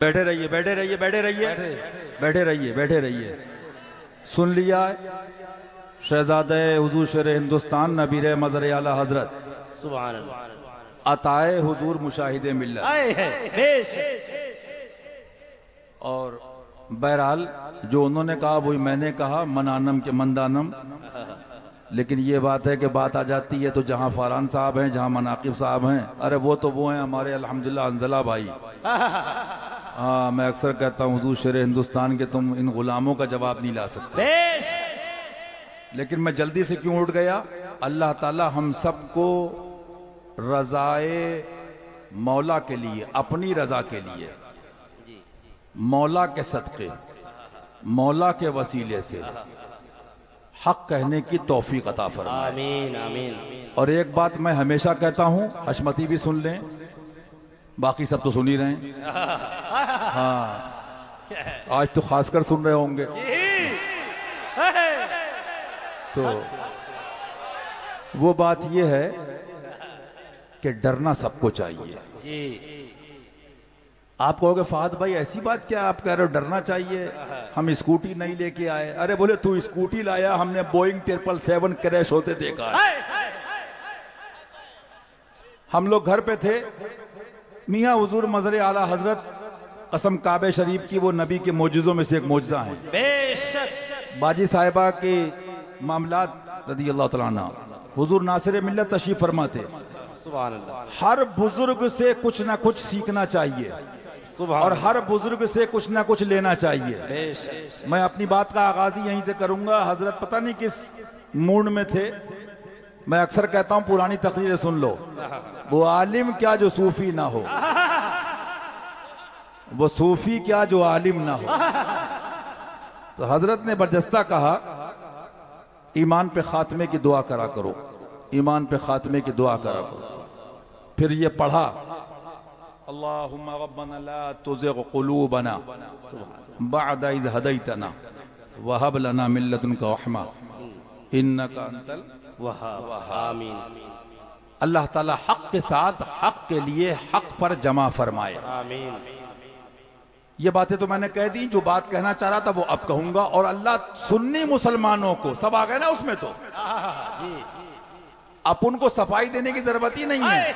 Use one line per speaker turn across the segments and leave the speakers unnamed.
बैठे रहिए बैठे रहिए बैठे रहिए बैठे रहिए बैठे रहिए। सुन लिया शहजादे हुजूर शेर हिंदुस्तान नबीर मज़र आला हजरत
सुभान अल्लाह
अताए हुजूर मुशाहिदे मिल्लत।
आए है बेश।
और बहरहाल जो उन्होंने कहा वही मैंने कहा, मनानम के मंदानम। लेकिन ये बात है कि बात आ जाती है तो जहाँ फारान साहब हैं, जहाँ मनाकिब साहब हैं, अरे वो तो वो हैं हमारे अल्हम्दुलिल्लाह अंजला भाई। हाँ, मैं अक्सर कहता हूँ हुजूर शेर हिंदुस्तान के तुम इन गुलामों का जवाब नहीं ला सकते।
बेश।
लेकिन मैं जल्दी से क्यों उठ गया? अल्लाह ताला हम सबको रज़ाए मौला के लिए, अपनी रज़ा के लिए, मौला के सदक़े, मौला के वसीले से हक कहने की तौफीक अता फरमाए।
आमीन आमीन।
और एक बात मैं हमेशा कहता हूँ, हशमती भी सुन लें, बाकी सब तो सुन ही रहे हैं। हाँ, आज तो खासकर सुन रहे होंगे। तो वो बात ये है कि डरना सबको चाहिए।
जी
आप कहोगे फहद भाई ऐसी बात क्या आप कह रहे हो डरना चाहिए, हम स्कूटी नहीं लेके आए। अरे बोले तू स्कूटी लाया, हमने बोइंग 777 क्रैश होते देखा है। हम लोग घर पे थे, मियाँ हुजूर मज़र आला हजरत कसम काबे शरीफ की, वो नबी के मोजज़ों में से एक मोजज़ा है।
बेशक।
बाजी साहिबा के मामलात रदी अल्लाह तआला अन्हा, हुजूर नासिर मिल्लत तशरीफ फरमाते।
सुभान अल्लाह
हर बुजुर्ग से कुछ ना कुछ सीखना चाहिए और हर बुजुर्ग से कुछ ना कुछ लेना चाहिए।
बेशक।
मैं अपनी बात का आगाज ही यहीं से करूंगा। हजरत पता नहीं किस मूड में थे। मैं अक्सर कहता हूं पुरानी तकरीरें सुन लो, वो आलिम क्या जो सूफी ना हो, वो सूफी क्या जो आलिम ना हो। तो हजरत ने बरजस्ता कहा ईमान पे खात्मे की दुआ करा करो, ईमान पे खात्मे की दुआ करा करो। फिर ये पढ़ा अल्लाहुम्मा रब्बना ला तुज़िग़ क़ुलूबना बअद इज़ हदैतना व हब लना मिन लदुनका रहमा इन्नका अंतल
वहाब। आमीन
अल्लाह ताला हक के साथ हक के लिए हक पर जमा फरमाए।
आमीन।
ये बातें तो मैंने कह दी, जो बात कहना चाह रहा था वो अब कहूंगा। और अल्लाह सुन्नी मुसलमानों को, सब आ गए ना उसमें, तो
जी
अपन को सफाई देने की जरूरत ही नहीं है।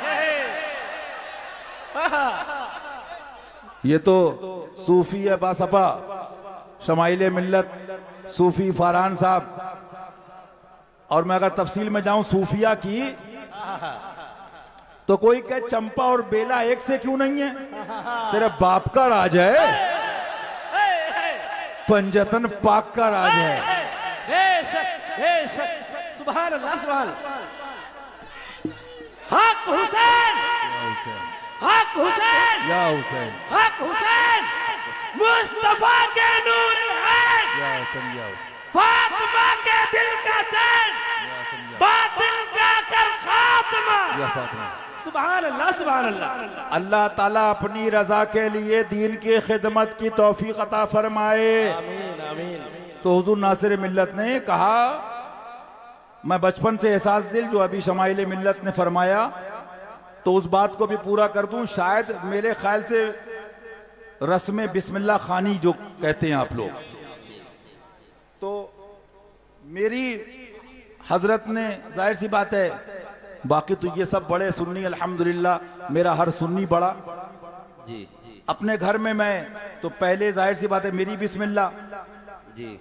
ये तो सूफी है बासपा, शमाइले मिल्लत सूफी फारान साहब। और मैं अगर तफसील में जाऊं सूफिया की, तो कोई कहे चंपा और बेला एक से क्यों नहीं है? तेरे बाप का राज है, पंजतन पाक का राज है।
बेशक बेशक। सुभान अल्लाह सुभान अल्लाह। हक हुसैन हक हुसैन
या हुसैन
हक हुसैन मुस्तफा के नूर है,
या हुसैन या हुसैन
फातिमा के दिल का चैन, बातिल का कर खात्मा।
या फातिमा।
सुभान अल्लाह सुभान अल्लाह।
अल्लाह ताला अपनी रजा के लिए दीन की खिदमत की तौफीक अता फरमाए।
आमीन आमीन।
तो हुजूर नासिर मिल्लत ने कहा, मैं बचपन से एहसास दिल जो अभी शमाइल मिल्लत ने फरमाया, तो उस बात को भी पूरा कर दूं। शायद मेरे ख्याल से रस्म बिस्मिल्लाह खानी जो कहते हैं आप लोग, तो मेरी हजरत ने, जाहिर सी बात है, बाकी तो ये सब बड़े सुन्नी अल्हम्दुलिल्लाह, मेरा हर सुन्नी बड़ा।
जी
अपने घर में मैं तो पहले जाहिर सी बात है मेरी बिस्मिल्लाह,
जी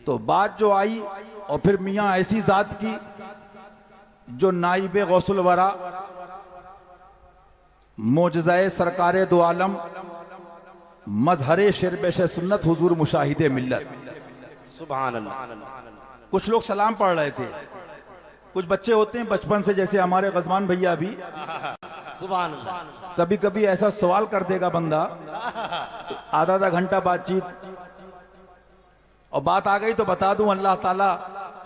तो बात जो आई, और फिर मियाँ ऐसी जात की जो नाइबे गौसुल वरा, मोजज़ाए सरकारे दो आलम, मजहरे शिरबेश सुन्नत हुजूर मुशाहिदे मिल्लत।
सुभान अल्लाह।
कुछ लोग सलाम पढ़ रहे थे, कुछ बच्चे होते हैं बचपन से, जैसे हमारे गजमान भैया भी,
सुभान अल्लाह।
कभी कभी ऐसा सवाल कर देगा बंदा, आधा आधा घंटा बातचीत, और बात आ गई तो बता दूं अल्लाह ताला,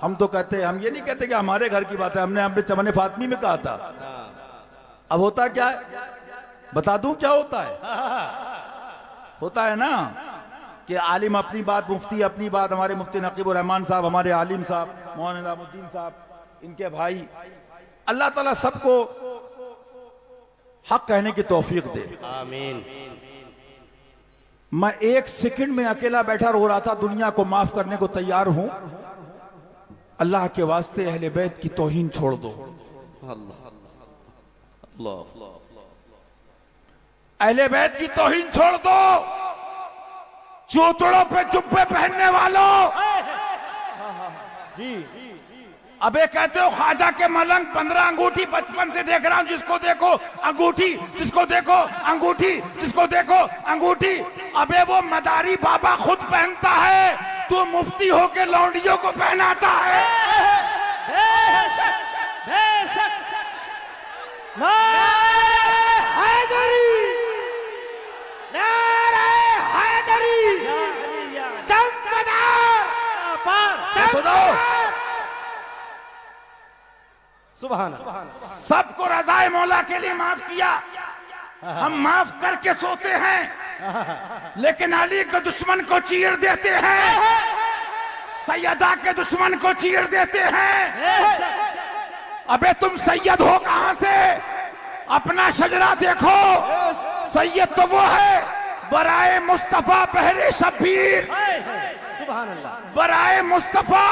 हम तो कहते हैं, हम ये नहीं कहते कि हमारे घर की बात है, हमने अपने चमन फातमी में कहा था। अब होता क्या है, बता दूं क्या होता है? होता है ना कि आलिम अपनी बात, मुफ्ती अपनी बात, हमारे मुफ्ती नकीबुर रहमान साहब, हमारे आलिम साहब मौलाना निजामुद्दीन साहब, इनके भाई, अल्लाह ताला सबको हक कहने की तौफीक दे।
आमीन।
मैं एक सेकंड में अकेला बैठा रो रहा था, दुनिया को माफ करने को तैयार हूं। अल्लाह के वास्ते अहले बैत की तौहीन छोड़ दो। अहले बैत की तौहीन छोड़ दो। चौतड़ों पे जुब्बे पहनने वालों, जी अबे कहते हो ख्वाजा के मलंग 15 अंगूठी, बचपन से देख रहा हूं, जिसको देखो अंगूठी, जिसको देखो अंगूठी, जिसको देखो अंगूठी। अबे वो मदारी बाबा खुद पहनता है, तू मुफ्ती होके लौंडियों को पहनाता है।
हैदरी, नारे हैदरी,
सुभान सबको रज़ाए मौला के लिए माफ किया। हम माफ करके सोते हैं, लेकिन अली के दुश्मन को चीर देते हैं, सैयदा के दुश्मन को चीर देते हैं। अबे तुम सैयद हो कहां से? अपना शजरा देखो। सैयद तो वो है बराए मुस्तफा बहरे शब्बीर, बराए मुस्तफा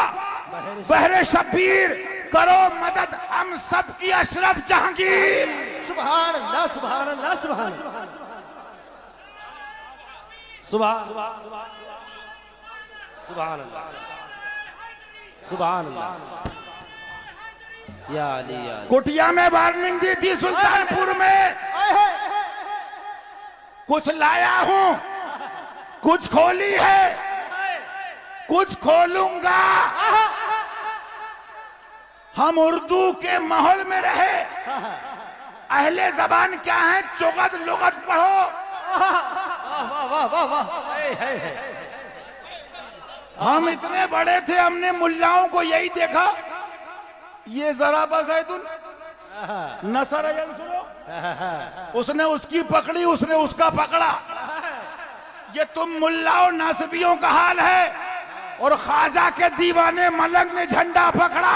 बहरे शब्बीर, करो मदद हम सब की अशरफ जहांगीर।
सुभान अल्लाह, सुभान अल्लाह, सुभान सुभान सुभान अल्लाह, सुभान अल्लाह। या अली, या अली।
कुटिया में वार्निंग दी थी, सुल्तानपुर में कुछ लाया हूं, कुछ खोली है, कुछ खोलूंगा। हम उर्दू के माहौल में रहे, अहले जबान क्या है, चुगत लुगत पढ़ो। हम इतने बड़े थे, हमने मुल्लाओं को यही देखा, ये जरा बस है तुम नसर सुनो, उसने उसकी पकड़ी, उसने उसका पकड़ा। ये तुम मुल्लाओं नासबियों का हाल है। और ख्वाजा के दीवाने मलंग ने झंडा पकड़ा।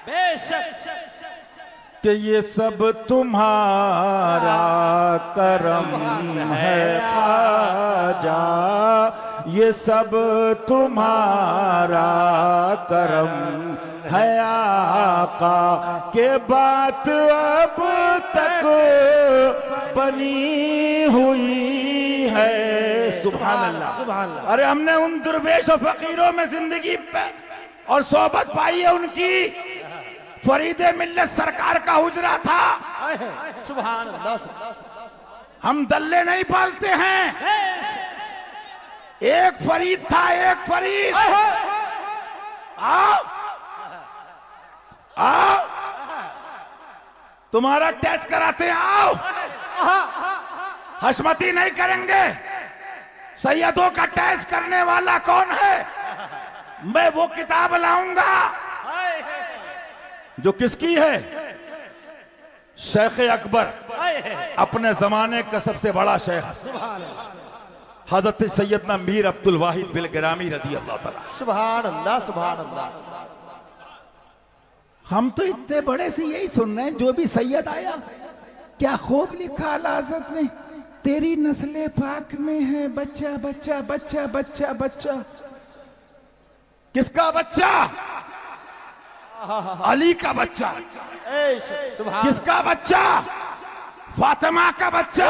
बेशक
कि ये सब तुम्हारा करम है ख्वाजा, ये सब तुम्हारा करम है आका, के बात अब तक बनी हुई है। सुभान अल्लाह, सुभान अल्लाह। अरे हमने उन दुर्वेश और फकीरों में जिंदगी और सोबत पाई है उनकी। फरीदे मिल्लत सरकार का हुजरा था।
सुभान अल्लाह।
हम दल्ले नहीं पालते हैं। एक फरीद था, एक फरीद। आओ आओ, तुम्हारा टेस्ट कराते हैं, आओ। हशमती नहीं करेंगे। सैयदों का टेस्ट करने वाला कौन है? मैं वो किताब लाऊंगा जो किसकी है? शेख अकबर, अपने जमाने का सबसे बड़ा शेख, हजरत सैयदना मीर अब्दुल वाहिद बिल गिरामी रदी अल्लाह तआला।
सुभान अल्लाह, सुभान अल्लाह।
हम तो इतने बड़े से यही सुन रहे हैं, जो भी सैयद आया क्या खूब लिखा अलाजत ने, तेरी नस्ले पाक में है बच्चा बच्चा बच्चा बच्चा बच्चा। किसका बच्चा? अली का बच्चा। किसका बच्चा? फातिमा का बच्चा।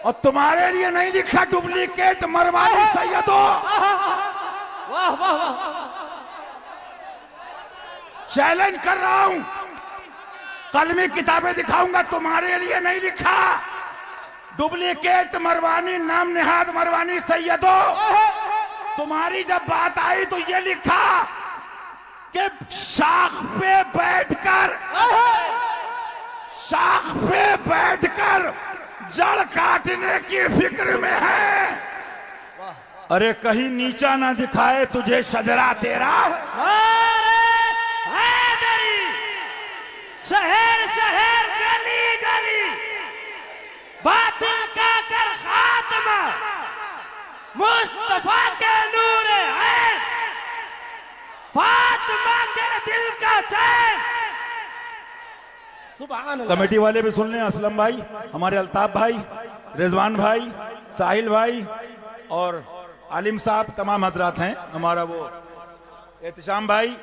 और तुम्हारे लिए नहीं लिखा डुप्लीकेट मरवानी सैयदों।
वाह वाह वाह।
चैलेंज कर रहा हूं, कल में किताबें दिखाऊंगा, तुम्हारे लिए नहीं लिखा डुप्लीकेट मरवानी, नाम निहाद मरवानी सैयदों। तुम्हारी जब बात आई तो ये लिखा कि शाख पे बैठकर, शाख पे बैठकर जड़ काटने की फिक्र में है। अरे कहीं नीचा ना दिखाए तुझे शजरा तेरा।
शहर शहर गली गली बातिल का कर खात्मा, मुस्तफा के नूर है, फातिमा के दिल का चैन। सुभान अल्लाह।
कमेटी वाले भी सुन लें, असलम भाई, हमारे अल्ताफ भाई, रिजवान भाई, साहिल भाई और आलिम साहब, तमाम हजरात हैं, हमारा वो एहतशाम भाई,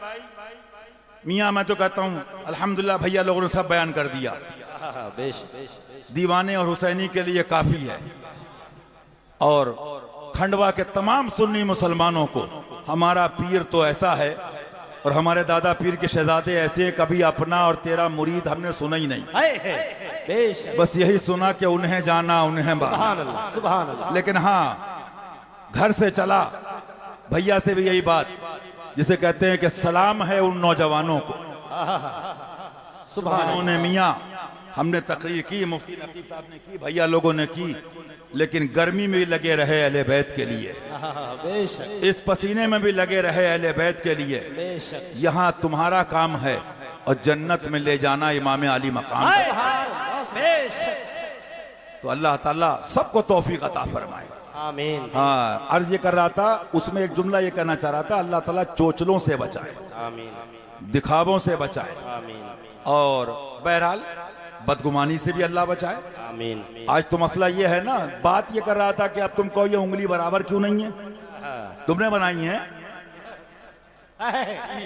मियाँ मैं तो कहता हूँ अल्हम्दुलिल्लाह भैया लोगों ने सब बयान कर दिया। दीवाने और हुसैनी के लिए काफी है। और खंडवा के तमाम सुन्नी मुसलमानों को हमारा पीर तो ऐसा है और हमारे दादा पीर के शहजादे ऐसे, कभी अपना और तेरा मुरीद हमने सुना ही नहीं। बस यही सुना कि उन्हें जाना उन्हें बाना।
सुभान अल्लाह।
लेकिन हाँ, घर से चला भैया से भी यही बात, जिसे कहते हैं कि सलाम है उन नौजवानों को। उन्होंने मियाँ हमने तकरीर की, मुफ्ती नकीब साहब ने की, भैया लोगों ने की, लेकिन गर्मी में भी लगे रहे अहले बैत के लिए, इस पसीने में भी लगे रहे अहले बैत के लिए। यहाँ तुम्हारा काम है और जन्नत में ले जाना इमाम अली मकाम। तो अल्लाह ताला सबको तौफीक अता फरमाए।
आमीन।
हाँ, अर्ज ये कर रहा था, उसमें एक जुमला ये कहना चाह रहा था, अल्लाह ताला चोचलों से बचाए,
आमीन,
दिखावों से बचाए,
आमीन,
और बहरहाल बदगुमानी से भी अल्लाह बचाए।
आमीन।
आज तो मसला ये है ना, बात ये कर रहा था कि अब तुम कहो ये उंगली बराबर क्यों नहीं है, तुमने बनाई है।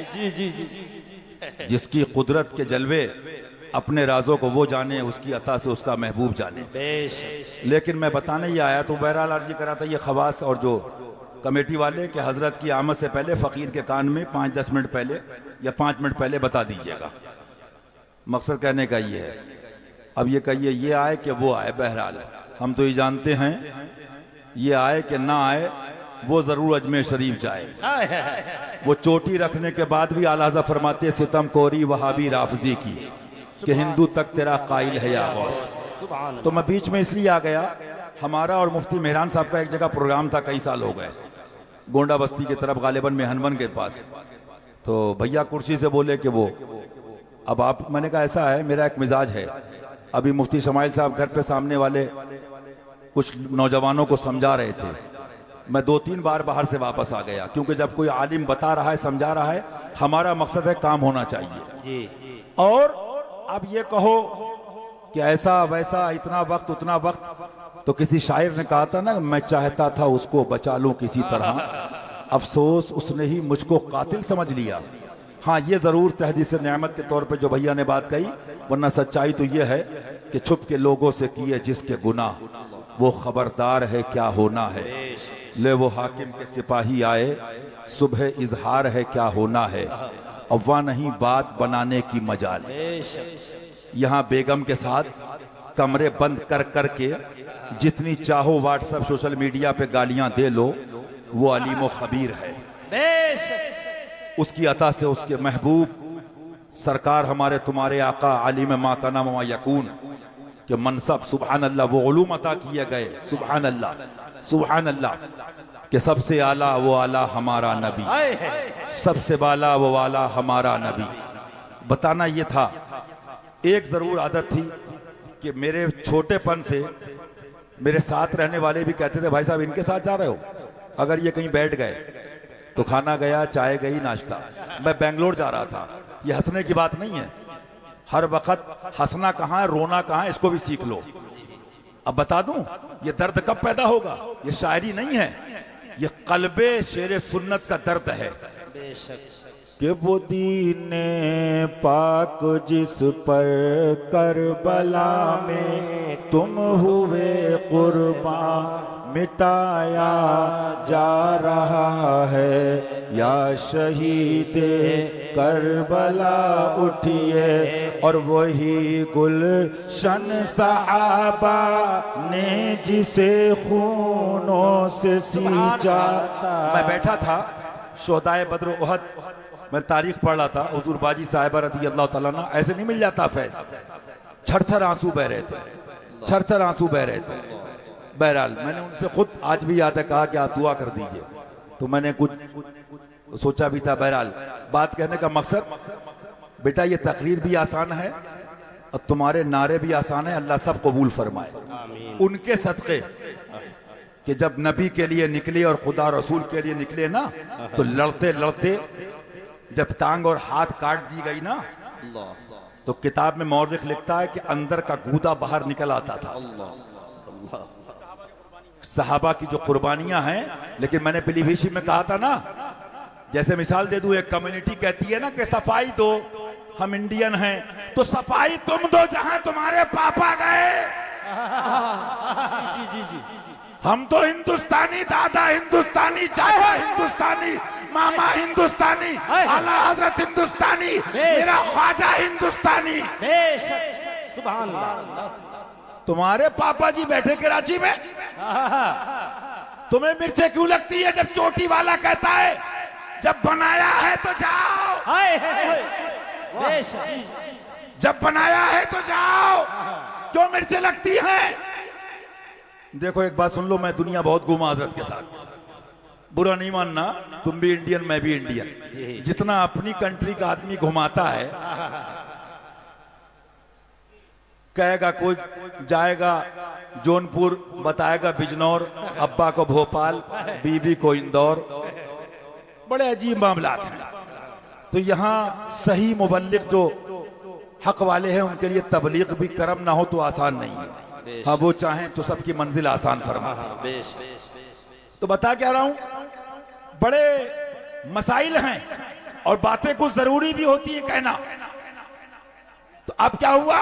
जी जी जी जी।
जिसकी कुदरत के जलवे अपने राजों को वो जाने, उसकी अता से उसका महबूब जाने। लेकिन मैं बताने ये आया, तो बहरहाल अर्जी करा था ये खवास और जो कमेटी वाले कि हजरत की आमद से पहले फ़कीर के कान में 5-10 मिनट पहले या 5 मिनट पहले बता दीजिएगा। मकसद कहने का ये है, अब ये कहिए ये आए कि वो आए, बहरहाल हम तो ये जानते हैं, ये आए कि ना आए, वो जरूर अजमेर शरीफ जाए। वो चोटी रखने के बाद भी आला हज़रत फरमाते सितम कोरी वहाबी राफजी की कि हिंदू तक तेरा कायल है या गौस। तो मैं बीच में इसलिए आ गया, हमारा और मुफ्ती मेहरान साहब का एक जगह प्रोग्राम था, कई साल हो गए, गोंडा बस्ती की तरफ, गालिबन मेहनवन के पास। तो भैया कुर्सी से बोले कि वो अब आप, मैंने कहा ऐसा है, मेरा एक मिजाज है, अभी मुफ्ती शमाइल साहब घर पे सामने वाले कुछ नौजवानों को समझा रहे थे, मैं 2-3 बार बाहर से वापस आ गया, क्योंकि जब कोई आलिम बता रहा है, समझा रहा है, हमारा मकसद है काम होना चाहिए
जी।
और अब ये कहो कि ऐसा वैसा, इतना वक्त उतना वक्त, तो किसी शायर ने कहा था ना, मैं चाहता था उसको बचा लूं किसी तरह, अफसोस उसने ही मुझको कातिल समझ लिया। हाँ, ये जरूर तहदीस नेमत के तौर पे जो भैया ने बात कही, वरना सच्चाई तो ये है कि छुप के लोगों से किए जिसके गुनाह, वो खबरदार है क्या होना है। ले वो हाकिम के सिपाही आए, सुबह इजहार है क्या होना है, अव्वा नहीं बात बनाने की मजाल। यहाँ बेगम के साथ कमरे बंद कर कर के जितनी चाहो व्हाट्सएप सोशल मीडिया पे गालियां दे लो, वो अलीम व खबीर है। उसकी अता से उसके महबूब सरकार हमारे तुम्हारे आका आलिम मा काना मा यकून के मनसब, सुबहान अल्लाह, वो उलूम अता किए गए, सुबहान अल्लाह, सुबहान अल्लाह, कि सबसे आला वो आला हमारा नबी, सबसे बाला वो वाला हमारा नबी। बताना ये था, एक जरूर आदत थी कि मेरे छोटेपन से मेरे साथ रहने वाले भी कहते थे, भाई साहब इनके साथ जा रहे हो, अगर ये कहीं बैठ गए तो खाना गया, चाय गई, नाश्ता। मैं बेंगलोर जा रहा था, ये हंसने की बात नहीं है, हर वक्त हंसना कहाँ है, रोना कहाँ है, इसको भी सीख लो। अब बता दूं ये दर्द कब पैदा होगा, ये शायरी नहीं है, ये कल्बे शेर सुन्नत का दर्द है। कि वो दीने पाक जिस पर करबला में तुम हुए कुर्बान, मिटाया जा रहा है, या शहीदे करबला उठिए, और वही गुलशन सहाबा ने जिसे खूनों से सींचा। मैं बैठा था शोहदाए बद्र उहद, मैं तारीख पढ़ रहा था, हुजूर बाजी साहिबा रज़ी अल्लाह तआला अन्हा, ऐसे नहीं मिल जाता फैज, छर-छर आंसू बह रहे थे, छर-छर आंसू बह रहे थे। बहरहाल मैंने उनसे खुद आज भी याद है कहा कि आप दुआ कर दीजिए, तो मैंने कुछ सोचा भी था। बहरहाल बात कहने का मकसद, बेटा ये तकरीर भी आसान है और तुम्हारे नारे भी आसान है, अल्लाह सब कबूल फरमाए। उनके सदक़े कि जब नबी के लिए निकले और खुदा रसूल के लिए निकले ना, तो लड़ते लड़ते जब टांग और हाथ काट दी गई ना, तो किताब में मौरख लिखता है कि अंदर का गूदा बाहर निकल आता था। सहाबा की जो कुर्बानियां हैं। लेकिन मैंने पीलीभीत में कहा था ना, जैसे मिसाल दे दूं, एक कम्युनिटी कहती है ना कि सफाई दो, हम इंडियन हैं, तो सफाई तुम दो जहां तुम्हारे पापा गए। हम तो हिंदुस्तानी, दादा हिंदुस्तानी, चाचा हिंदुस्तानी, मामा हिंदुस्तानी, आला हजरत हिंदुस्तानी, मेरा ख्वाजा हिंदुस्तानी।
सुभान अल्लाह।
तुम्हारे पापा जी बैठे कराची में, तुम्हें मिर्चें क्यों लगती है जब चोटी वाला कहता है जब बनाया है तो जाओ, जब बनाया है तो जाओ, क्यों मिर्चें लगती हैं? देखो एक बात सुन लो, मैं दुनिया बहुत घूमा हजरत के साथ, बुरा नहीं मानना, तुम भी इंडियन मैं भी इंडियन। जितना अपनी कंट्री का आदमी घुमाता है, कहेगा कोई जाएगा जौनपुर, बताएगा बिजनौर, अब्बा को भोपाल, बीवी को इंदौर, बड़े अजीब मामलात हैं। तो यहाँ सही मुबल्लिग जो हक वाले हैं उनके लिए तबलीग भी करम ना हो तो आसान नहीं है। हाँ वो चाहें तो सबकी मंजिल आसान फरमा। तो बता क्या रहा हूं, बड़े मसाइल हैं और बातें कुछ जरूरी भी होती है कहना। तो अब क्या हुआ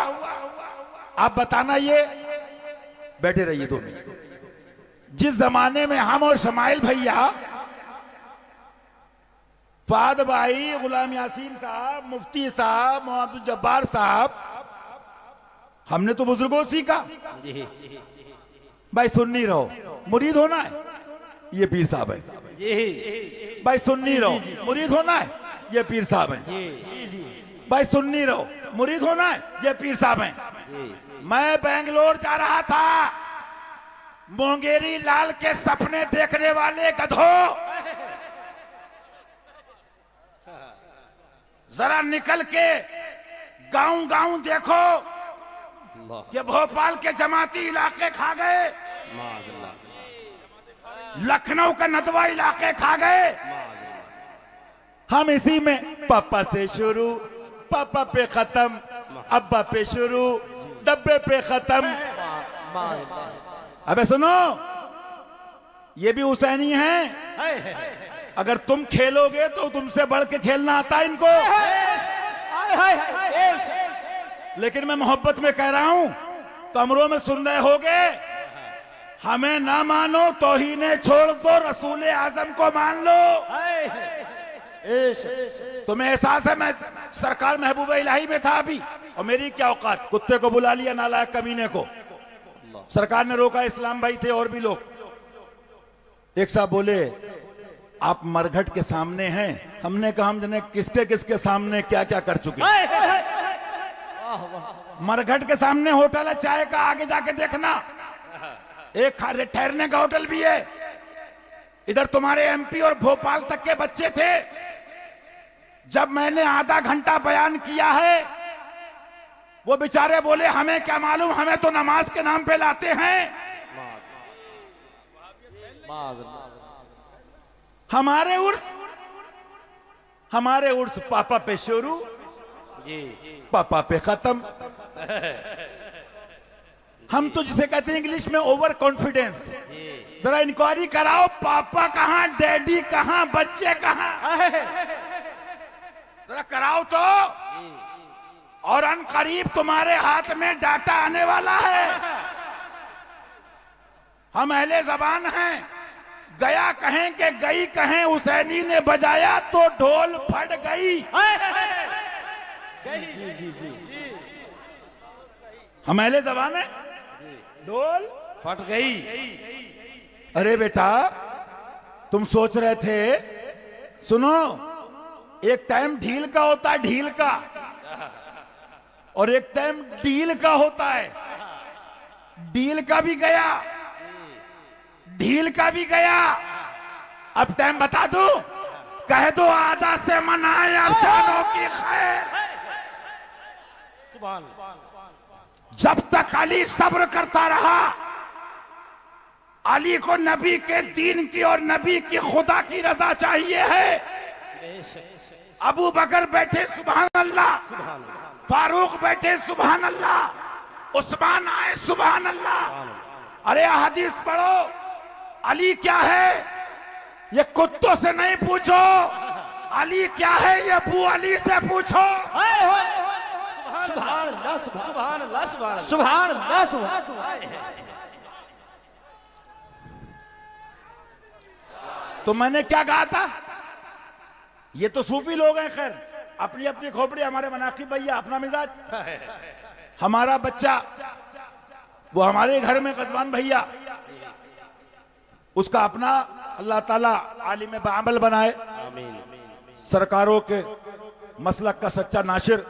आप बताना, ये बैठे रहिए 2 मिनट। जिस जमाने में हम और शमाइल भैया, फाद भाई, गुलाम यासीन साहब, मुफ्ती साहब, मोहम्मद जब्बार साहब, हमने तो बुजुर्गों सीखा भाई सुन्नी रहो, मुरीद होना है ये पीर साहब है, भाई सुन्नी रहो, मुरीद होना है ये पीर साहब है, भाई सुन्नी रहो, मुरीद होना है ये पीर साहब है। मैं बेंगलोर जा रहा था, मोंगेरी लाल के सपने देखने वाले गधों, जरा निकल के गांव गांव देखो कि भोपाल के जमाती इलाके खा गए, लखनऊ का नदवा इलाके खा गए। हम इसी में पापा से शुरू, पापा पे खत्म, अब्बा पे शुरू, डब्बे पे खत्म। अबे सुनो, ये भी हुसैनी हैं। अगर तुम खेलोगे तो तुमसे बढ़ के खेलना आता है इनको। लेकिन मैं मोहब्बत में कह रहा हूं, कमरों में सुन रहे होगे, हमें ना मानो तौहीने छोड़ दो, रसूल आजम को मान लो। तुम्हें एहसास है मैं सरकार महबूब इलाही में था अभी, और मेरी क्या औकात, कुत्ते को बुला लिया नालायक कमीने को। सरकार ने रोका, इस्लाम भाई थे और भी लोग। एक साहब बोले आप मरघट के सामने हैं। हमने कहा हम जने किसके किसके सामने क्या क्या कर चुके। मरघट के सामने होटल है चाय का, आगे जाके देखना, एक ठहरने का होटल भी है। इधर तुम्हारे एमपी और भोपाल तक के बच्चे थे। जब मैंने आधा घंटा बयान किया है, वो बेचारे बोले हमें क्या मालूम, हमें तो नमाज के नाम पे लाते हैं। हमारे उर्स पापा पे शुरू, पापा पे खत्म। हम तो जिसे कहते हैं इंग्लिश में ओवर कॉन्फिडेंस। जरा इंक्वायरी कराओ, पापा कहां, डैडी कहां, बच्चे कहां, जरा कराओ तो। और अनकरीब तुम्हारे हाथ में डाटा आने वाला है। हम अहले ज़बान हैं, गया कहें कि गई कहें, हुसैनी ने बजाया तो ढोल फट गई। हम अहले ज़बान हैं, ढोल
फट गई।
अरे बेटा तुम सोच रहे थे, सुनो, एक टाइम ढील का होता है, ढील का, और एक टाइम डील का होता है। डील का भी गया, ढील का भी गया। अब टाइम बता दो, कह दो आदा से मनाए अफसानों की खैर। जब तक अली सब्र करता रहा, अली को नबी के दीन की और नबी की खुदा की रजा चाहिए है। अबू बकर बैठे सुभान अल्लाह, फारूक बैठे सुभान अल्लाह, उस्मान आए सुभान अल्लाह, अरे हदीस पढ़ो, अली क्या है ये कुत्तों से नहीं पूछो, अली क्या है ये अबू अली से पूछो।
सुभान अल्लाह, सुभान अल्लाह, सुभान अल्लाह।
सुभान अल्लाह, सुभान।
तो मैंने क्या कहा था, ये तो सूफी लोग हैं, खैर अपनी अपनी खोपड़ी, हमारे मनाकिब भैया अपना मिजाज, हमारा बच्चा वो हमारे घर में कस्बान भैया, उसका अपना, अल्लाह ताला आलिम बाअमल बनाए,
आमीन
सरकारों के मसलक का सच्चा नाशिर।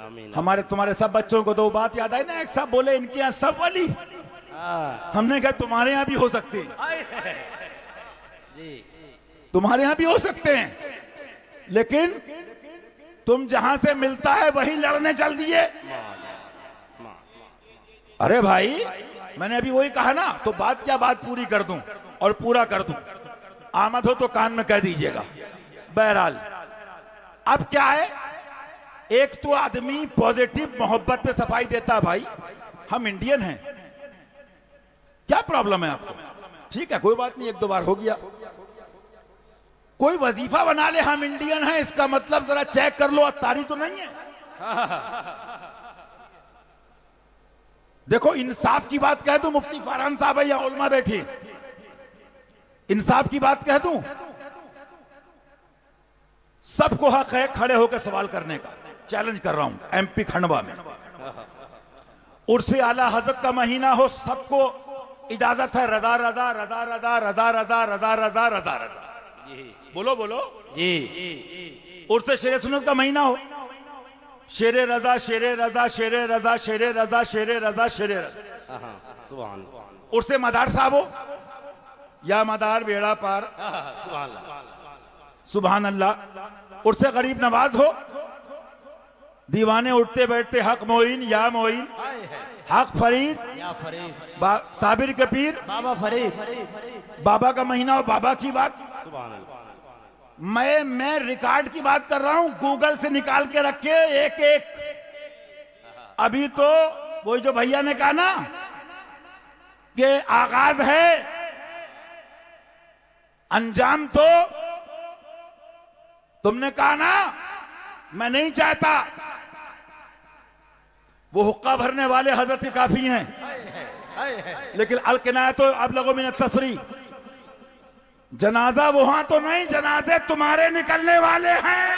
आमीन।
हमारे तुम्हारे सब बच्चों को तो वो बात याद आई ना, एक सब बोले इनके यहाँ सब वली, हमने कहा तुम्हारे यहाँ भी हो सकते हैं, तुम्हारे यहाँ भी हो सकते हैं, लेकिन तुम जहां से मिलता है वही लड़ने चल दिए। अरे भाई मैंने अभी वही कहा ना, तो बात क्या बात पूरी कर दूं और पूरा कर दूं, आमद हो तो कान में कह दीजिएगा। बहरहाल अब क्या है, एक तो आदमी पॉजिटिव मोहब्बत पे सफाई देता है, भाई हम इंडियन हैं, क्या प्रॉब्लम है आपको, ठीक है कोई बात नहीं, एक दो बार हो गया, कोई वजीफा बना ले हम इंडियन हैं, इसका मतलब जरा चेक कर लो अत्तारी तो नहीं है। देखो इंसाफ की बात कह दूं, मुफ्ती फरहान साहब है या उलमा बैठी, इंसाफ की बात कह दूं, सबको हक है खड़े होकर सवाल करने का, चैलेंज कर रहा हूं। एमपी खंडवा में उर्से आला हजरत का महीना हो, सबको इजाजत है, रजा रजा रजा रजा रजा रजा रजा रजा रजा रजा, बोलो बोलो
जी।
उर्से शेरे सुन्नत का महीना हो, शेरे रजा शेरे रजा शेरे रजा शेरे रजा शेरे रजा शेरे रजा,
सुभान
उर्से मदार साहब हो या मदार बेड़ा पार,
सुभान अल्लाह,
सुभान अल्लाह, उर्से गरीब नवाज हो, दीवाने उठते बैठते हक मोइन या मोइन, हक फरीद
या फरीद,
साबिर के पीर,
बाबा फरीद,
बाबा का महीना हो, बाबा की बात,
सुभान अल्लाह।
मैं रिकॉर्ड की बात कर रहा हूं, गूगल से निकाल के रखे एक एक, अभी तो वही जो भैया ने कहा ना कि आगाज है, अंजाम तो तुमने कहा ना, मैं नहीं चाहता, वो हुक्का भरने वाले हजरत काफी हैं, लेकिन अलकिनाया तो अब लोगों में तसरी, जनाजा वहां तो नहीं, जनाजे तुम्हारे निकलने वाले हैं,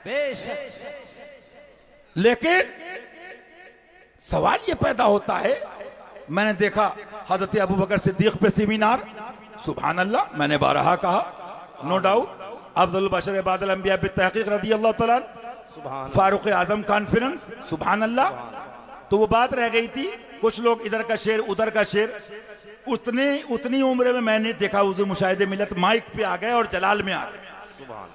बेशक।
लेकिन सवाल ये पैदा होता है, मैंने देखा हजरत अबू बकर सिद्दीक पे सेमिनार, सुभान अल्लाह, मैंने बारहा कहा, नो डाउट अफजल बशर बादल अंबिया बित्तहकीक रदी अल्लाह तआला,
सुभान
फारूक आजम कॉन्फ्रेंस, सुभान अल्लाह। तो वो बात रह गई थी, कुछ लोग इधर का शेर उधर का शेर, उतनी उम्र में मैंने देखा हुजूर मुशाहिदे मिलत माइक पे आ गए और जलाल में आ गए,
सुभान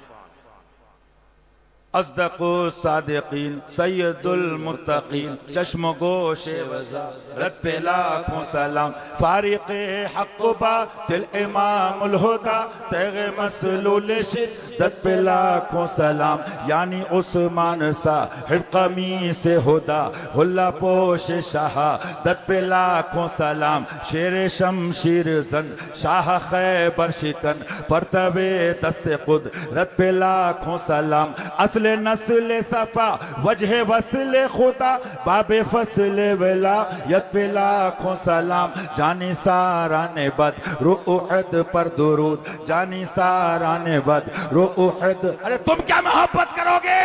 अज़दक़ु सादिक़ीन सैयदुल मुत्तक़ीन चश्म गोशे वज़ारत पे लाखों सलाम, फारिक़े हक़ बातिल इमामुल हुदा तेग़े मसलूल शिद्दत पे लाखों सलाम, यानी उस्मान साहिब क़मीस हुदा हुल्ला पोश शहादत पे लाखों सलाम, शेर शमशीर जन शाह खैबर शिकन परतवे दस्ते कुदरत पे लाखों सलाम, असल नस्ल सफा वजह वस्ल खुदा बाबे फसल विलायत पे लाखों सलाम, जानी सारा ने बद रुअद पर दुरूद, जानी सारा ने बद रुअद। अरे तुम क्या मोहब्बत करोगे,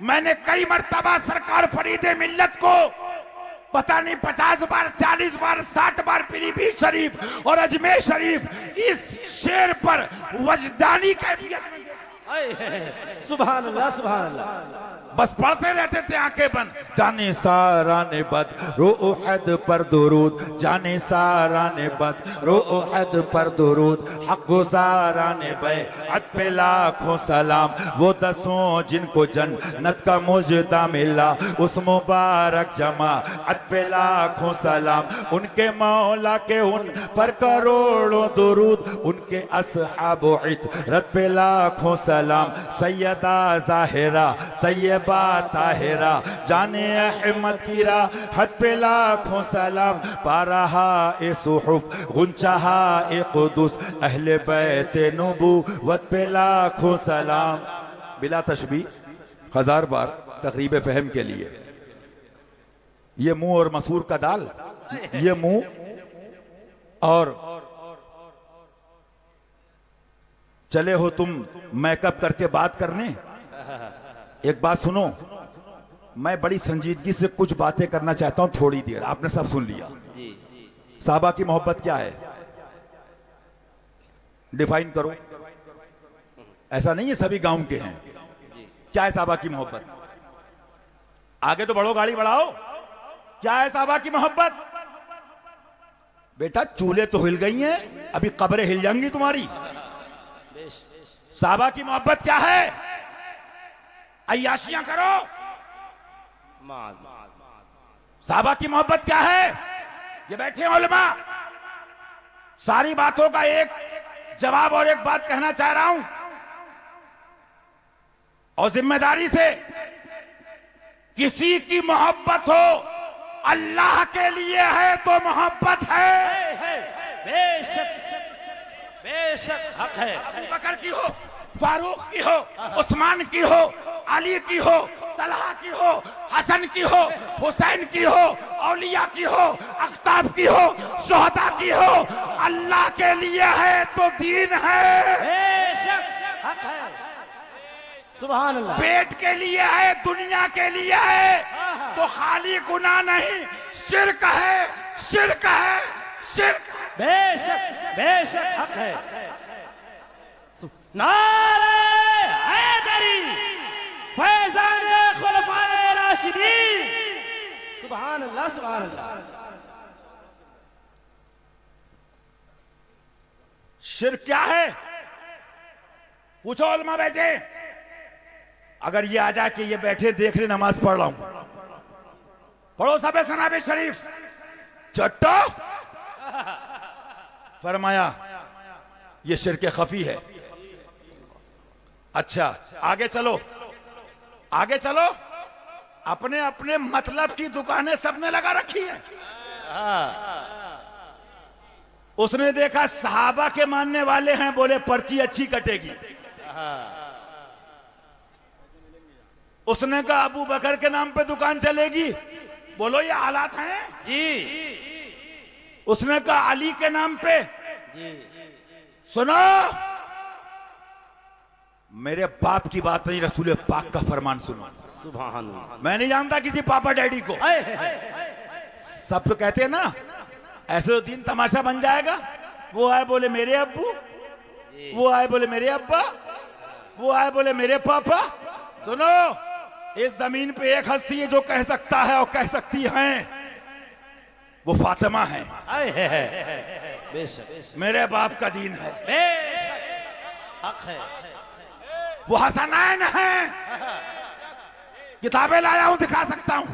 मैंने कई मर्तबा सरकार फरीदे मिल्लत को पता नहीं 50 बार 40 बार 60 बार पीलीभीत शरीफ और अजमेर शरीफ इस शेर पर वजदानी कैफियत में,
सुभान अल्लाह, सुभान अल्लाह,
बस पढ़ते रहते थे आंखें बंद, जाने सारा ने बद रुअद पर दुरूद, जाने सारा ने बद रुअद पर दुरूद, हक गुज़ारा ने बैअत पे लाखों सलाम, वो दसों जिनको जन्नत का मुजदा मिला उस मुबारक जमाअत पे लाखों सलाम, उनके मौला के उन पर करोड़ों दुरूद, उनके अस्हाब इतरत पे लाखों सलाम, सैयदा ज़ाहिरा तैयबा सहाबा ताहिरा जाने अहमद की राहत पे लाखों सलाम, पा रहा ए सुहुफ गुंचाहा ए कुदुस, अहले बैत नबूवत पे लाखों सलाम। बिला तशबीह 1000 बार तकरीब फहम के लिए। ये मुंह और मसूर का दाल, ये मुंह और चले हो तुम मेकअप करके बात करने। एक बात सुनो, मैं बड़ी संजीदगी से कुछ बातें करना चाहता हूं, थोड़ी देर। आपने सब सुन लिया। साहबा की मोहब्बत क्या है, डिफाइन करो। ऐसा नहीं है सभी गांव के हैं। क्या है साहबा की मोहब्बत? आगे तो बढ़ो, गाड़ी बढ़ाओ। क्या है साहबा की मोहब्बत? बेटा चूल्हे तो हिल गई हैं, अभी कब्रें हिल जाएंगी तुम्हारी। साहबा की मोहब्बत क्या है? अय्याशियां करो। साहबा की मोहब्बत क्या है? ये बैठे उलमा, सारी बातों का एक जवाब और एक बात कहना चाह रहा हूं, और जिम्मेदारी से। किसी की मोहब्बत हो, अल्लाह के लिए है तो मोहब्बत है।
बेशक बेशक हक है।
अबू बकर की हो, फारूक की हो, उस्मान की हो, अली की हो, तलहा की हो, हसन की हो, हुसैन की हो, औलिया की हो, अख्ताब की हो, शोहदा की हो, अल्लाह के लिए है तो दीन है।
बेशक हक है। सुभान अल्लाह।
पेट के लिए है, दुनिया के लिए है तो खाली गुनाह नहीं, शिर्क है, शिर्क है, शिर्क।
बेशक बेशक हक है। नारे हैदरी, फैजान खुलफाए राशिदीन। सुभान अल्लाह सुभान अल्लाह।
शिर्क क्या है? पूछो उलमा बैठे। अगर ये आ जाए कि ये बैठे देख रहे नमाज पढ़ रहा हूं, पढ़ो सबे सनाबे शरीफ। चट्टो फरमाया ये शिर्क खफी है। अच्छा आगे चलो, आगे चलो। अपने अपने मतलब की दुकानें सबने लगा रखी है। उसने देखा सहाबा के मानने वाले हैं, बोले पर्ची अच्छी कटेगी। उसने कहा अबू बकर के नाम पे दुकान चलेगी, बोलो ये हालात हैं
जी।
उसने कहा अली के नाम पे
जी।
सुनो, मेरे बाप की बात नहीं, रसूल पाक का फरमान सुनो।
सुभान अल्लाह।
मैं नहीं जानता किसी पापा डैडी को। सब तो कहते हैं ना ऐसे तो दिन तमाशा बन जाएगा। वो आए बोले मेरे अब्बू, वो आए बोले मेरे अब्बा, वो आए बोले मेरे पापा। सुनो, इस जमीन पे एक हस्ती है जो कह सकता है और कह सकती है, वो फातिमा है।
बेशक
मेरे बाप का दीन है।
बेशक हक है।
वो हसनैन है, किताबें लाया हूं, दिखा सकता हूं।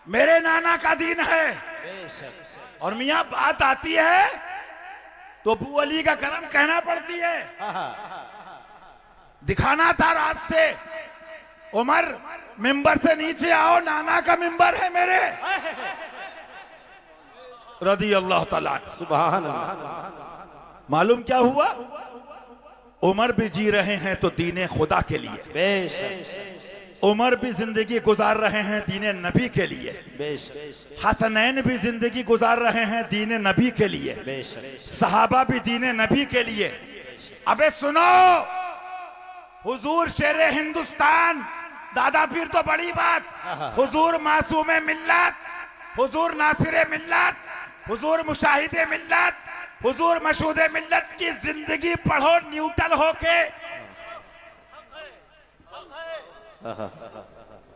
मेरे नाना का दीन है।
बेशक।
और मियां बात आती है तो अबू अली का करम कहना पड़ती है। दिखाना था रात से, उमर मिंबर से नीचे आओ, नाना का मिंबर है मेरे। रदी अल्लाह तआला।
सुभान अल्लाह।
मालूम क्या हुआ? उमर भी जी रहे हैं तो दीने खुदा के लिए।
बेशक।
उमर भी जिंदगी गुजार रहे हैं दीने नबी के लिए।
बेशक।
हसनैन भी जिंदगी गुजार रहे हैं दीने नबी के लिए।
बेशक।
सहाबा भी दीने नबी के लिए। अबे सुनो, हुजूर शेरे हिंदुस्तान, दादा पीर तो बड़ी बात, हुजूर मासूमे मिल्लत, हुजूर नासिरे मिल्लत, हुजूर मुशाहिदे मिल्लत, हुजूर मशहूदे मिल्लत की जिंदगी पढ़ो न्यूट्रल होके,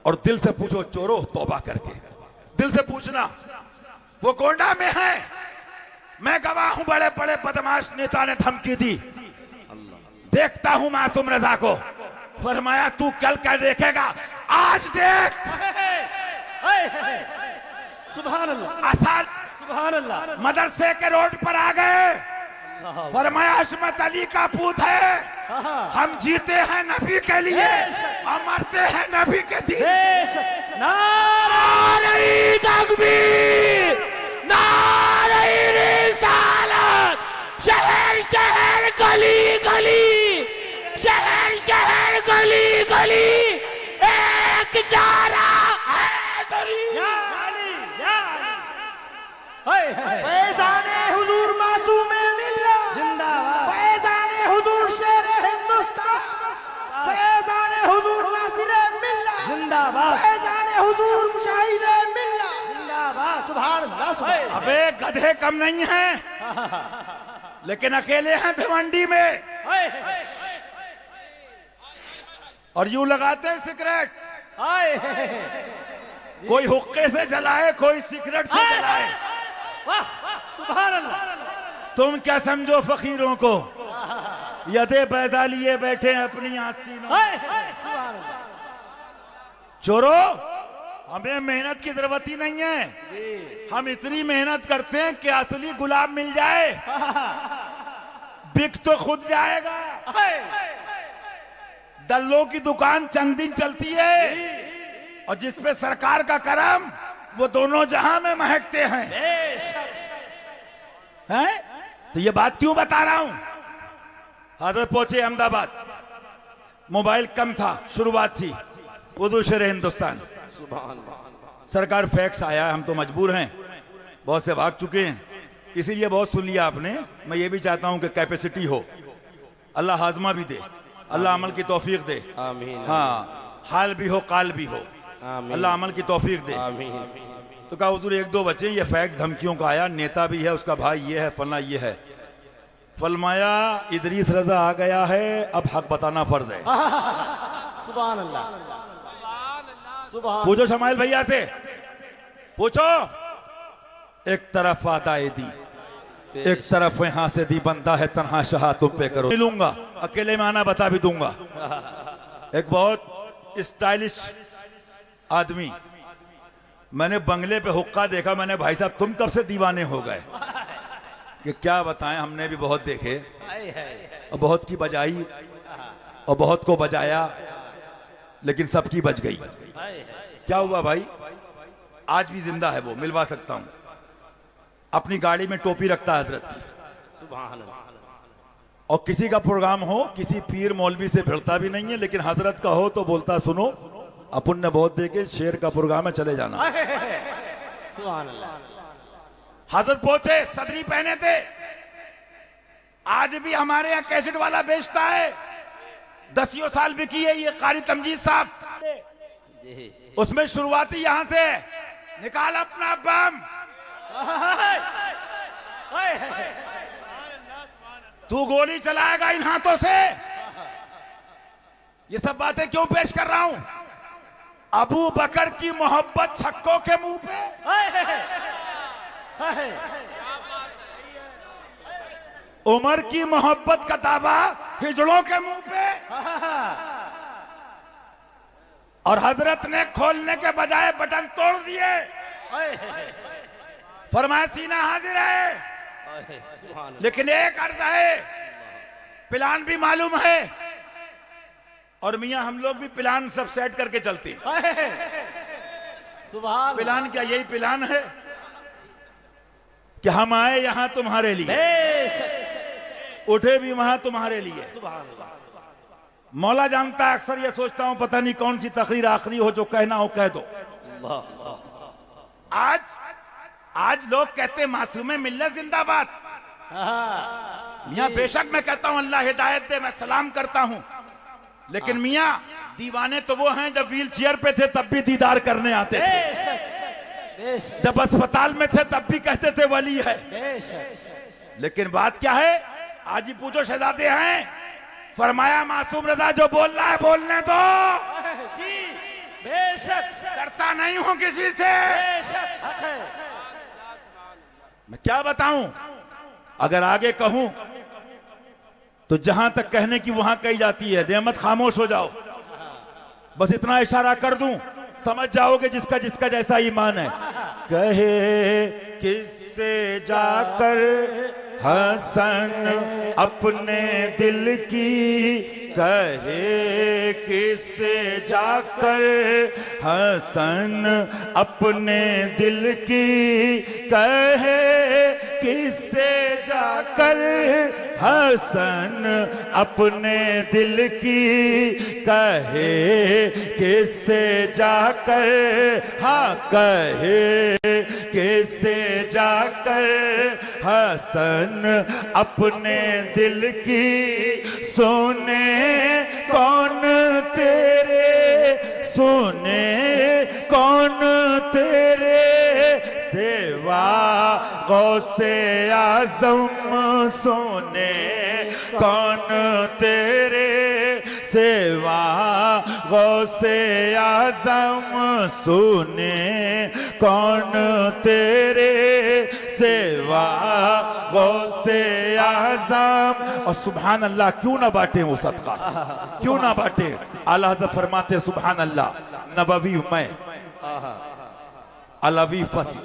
और दिल से पूछो चोरो तौबा करके। दिल से पूछना, वो गोंडा में है, मैं गवाह हूं, बड़े बड़े बदमाश नेता ने धमकी दी, देखता हूं मासूम रजा को। फरमाया तू कल क्या देखेगा, आज देख।
सुभान अल्लाह।
असल
सुभान अल्लाह।
मदरसे के रोड पर आ गए, फरमाया अशमत अली का पूत है, हम जीते हैं नबी के लिए और मरते हैं नबी के दिन।
नारे तकबीर, नारे रिसालत, शहर शहर गली गली, शहर शहर गली गली, एक नारा हैदरी।
फैज़ाने हुजूर मासूमे मिल्लत
जिंदाबाद,
फैज़ाने हुजूर शेरे हिंदुस्तान, फैज़ाने हुजूर नासिरे मिल्लत
जिंदाबाद,
फैज़ाने हुजूर मुशाहिदे मिल्लत
जिंदाबाद।
सुभान अल्लाह सुभान अल्लाह।
अबे गधे कम नहीं हैं, लेकिन अकेले हैं भिवंडी में और यूं लगाते हैं सिगरेट। कोई हुक्के से जलाए, कोई सिगरेट से जलाए।
सुभान अल्लाह।
तुम क्या समझो फकीरों को, यदे पैदा लिए बैठे हैं अपनी आस्तीनों।
सुभान अल्लाह।
चोरो, हमें मेहनत की जरूरत ही नहीं है। हम इतनी मेहनत करते हैं कि असली गुलाब मिल जाए, बिक तो खुद जाएगा। दल्लों की दुकान चंद दिन चलती है और जिसपे सरकार का करम, वो दोनों जहां में महकते हैं। हैं? तो ये बात क्यों बता रहा हूं? हजरत पहुंचे अहमदाबाद, मोबाइल कम था, शुरुआत थी, उर्दू शेर हिंदुस्तान। सरकार फैक्स आया, हम तो मजबूर हैं, बहुत से भाग चुके हैं, इसीलिए बहुत सुन लिया आपने। मैं ये भी चाहता हूं कि कैपेसिटी हो, अल्लाह हाजमा भी दे, अल्लाह अमल की तौफीक दे।
आमीन।
हाँ, हाल भी हो काल भी हो,
आमीन।
अल्लाह अमल की तौफीक दे।
आमीन।
तो कहा हुजूर एक दो बच्चे, ये फैक्स धमकियों का आया, नेता भी है, उसका भाई ये है, फलना ये है। फरमाया इदरीस रजा आ गया है, अब हक बताना फर्ज है।
सुभान अल्लाह, सुभान।
पूछो शमाइल भैया से, पूछो। एक तरफ आदाए दी, एक तरफ यहां से दी, बनता है तन्हा शाह तुम पे करो। मिलूंगा, अकेले में आना बता भी दूंगा। एक बहुत स्टाइलिश आदमी, मैंने बंगले पे हुक्का देखा, मैंने भाई साहब तुम कब से दीवाने हो गए? कि क्या बताएं, हमने भी बहुत देखे और बहुत की बजाई और बहुत को बजाया, लेकिन सबकी बज गई। क्या हुआ भाई? आज भी जिंदा है वो, मिलवा सकता हूं। अपनी गाड़ी में टोपी रखता है हजरत की,
सुभान अल्लाह।
और किसी का प्रोग्राम हो, किसी पीर मौलवी से भिड़ता भी नहीं है, लेकिन हजरत का हो तो बोलता सुनो अपन ने बहुत देखे, शेर का प्रोग्राम है, चले जाना।
सुभान अल्लाह।
हजरत पहुंचे, सदरी पहने थे। आज भी हमारे यहाँ कैसेट वाला बेचता है, 10 साल बिकी है ये कारी तमजीद साहब। उसमें शुरुआती यहां से, निकाल अपना बम, तू गोली चलाएगा इन हाथों से। ये सब बातें क्यों पेश कर रहा हूं? अबू बकर की मोहब्बत छक्कों के मुंह पे, उमर की मोहब्बत का दावा हिजड़ों के मुंह पे, और हजरत ने खोलने के बजाय बटन तोड़ दिए। फरमाया सीना हाजिर है, लेकिन एक अर्ज है, प्लान भी मालूम है, और मियां हम लोग भी प्लान सब सेट करके चलते।
सुभान।
प्लान क्या यही प्लान है कि हम आए यहां तुम्हारे लिए, उठे भी वहां तुम्हारे लिए। मौला जानता है, अक्सर ये सोचता हूं पता नहीं कौन सी तकरीर आखिरी हो, जो कहना हो कह दो। आज लोग कहते मासूमे मिल्लत जिंदाबाद। मियां बेशक मैं कहता हूं अल्लाह हिदायत दे, मैं सलाम करता हूं, लेकिन मियां दीवाने तो वो हैं जब व्हील चेयर पे थे तब भी दीदार करने आते थे, जब अस्पताल में थे तब भी कहते थे वली है। लेकिन बात क्या है, आज ही पूछो शहजादे हैं, फरमाया मासूम रजा जो बोल रहा है बोलने दो जी, बेशक करता नहीं हूं किसी से। मैं क्या बताऊं, अगर आगे कहूं तो जहां तक कहने की वहां कही जाती है, देमत खामोश हो जाओ। बस इतना इशारा कर दूं, समझ जाओगे जिसका जिसका जैसा ईमान है। कहे किससे जाकर हसन अपने दिल की कहे किससे जाकर, हसन अपने दिल की कहे किससे जाकर, हसन अपने दिल की कहे किससे जाकर, हाँ कहे किससे जाकर, हसन अपने दिल की सुने कौन तेरे, सुने कौन तेरे सेवा गौसे आज़म, सुने कौन तेरे सेवा गौसे आज़म, सुने कौन तेरे सेवा गौसे आज़म। और सुभान अल्लाह क्यों ना बांटे वो सदका, क्यों ना बांटे। आला हज़रत फरमाते सुभान अल्लाह नबवी मैं अलवी फसल,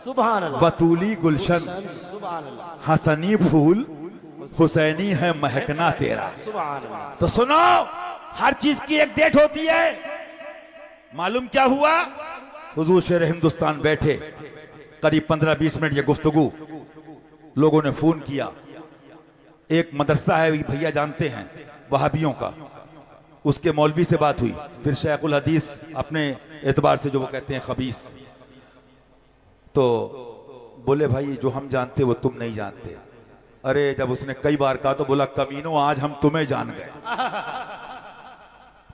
सुभान अल्लाह,
बतूली गुलशन,
सुभान अल्लाह,
हसनी फूल, हुसैनी है महकना तेरा।
सुभान अल्लाह।
तो सुनो, हर चीज की एक डेट होती है। मालूम क्या हुआ, हुजूर शेर हिंदुस्तान बैठे, करीब 15-20 मिनट ये गुफ्तगू, लोगों ने फोन किया। एक मदरसा है, भैया जानते हैं, वहाबियों का, उसके मौलवी से बात हुई। फिर शेखुल हदीस अपने एतबार से जो वो कहते हैं खबीस, तो बोले भाई जो हम जानते वो तुम नहीं जानते। अरे जब उसने कई बार कहा तो बोला कमीनो आज हम तुम्हें जान गए।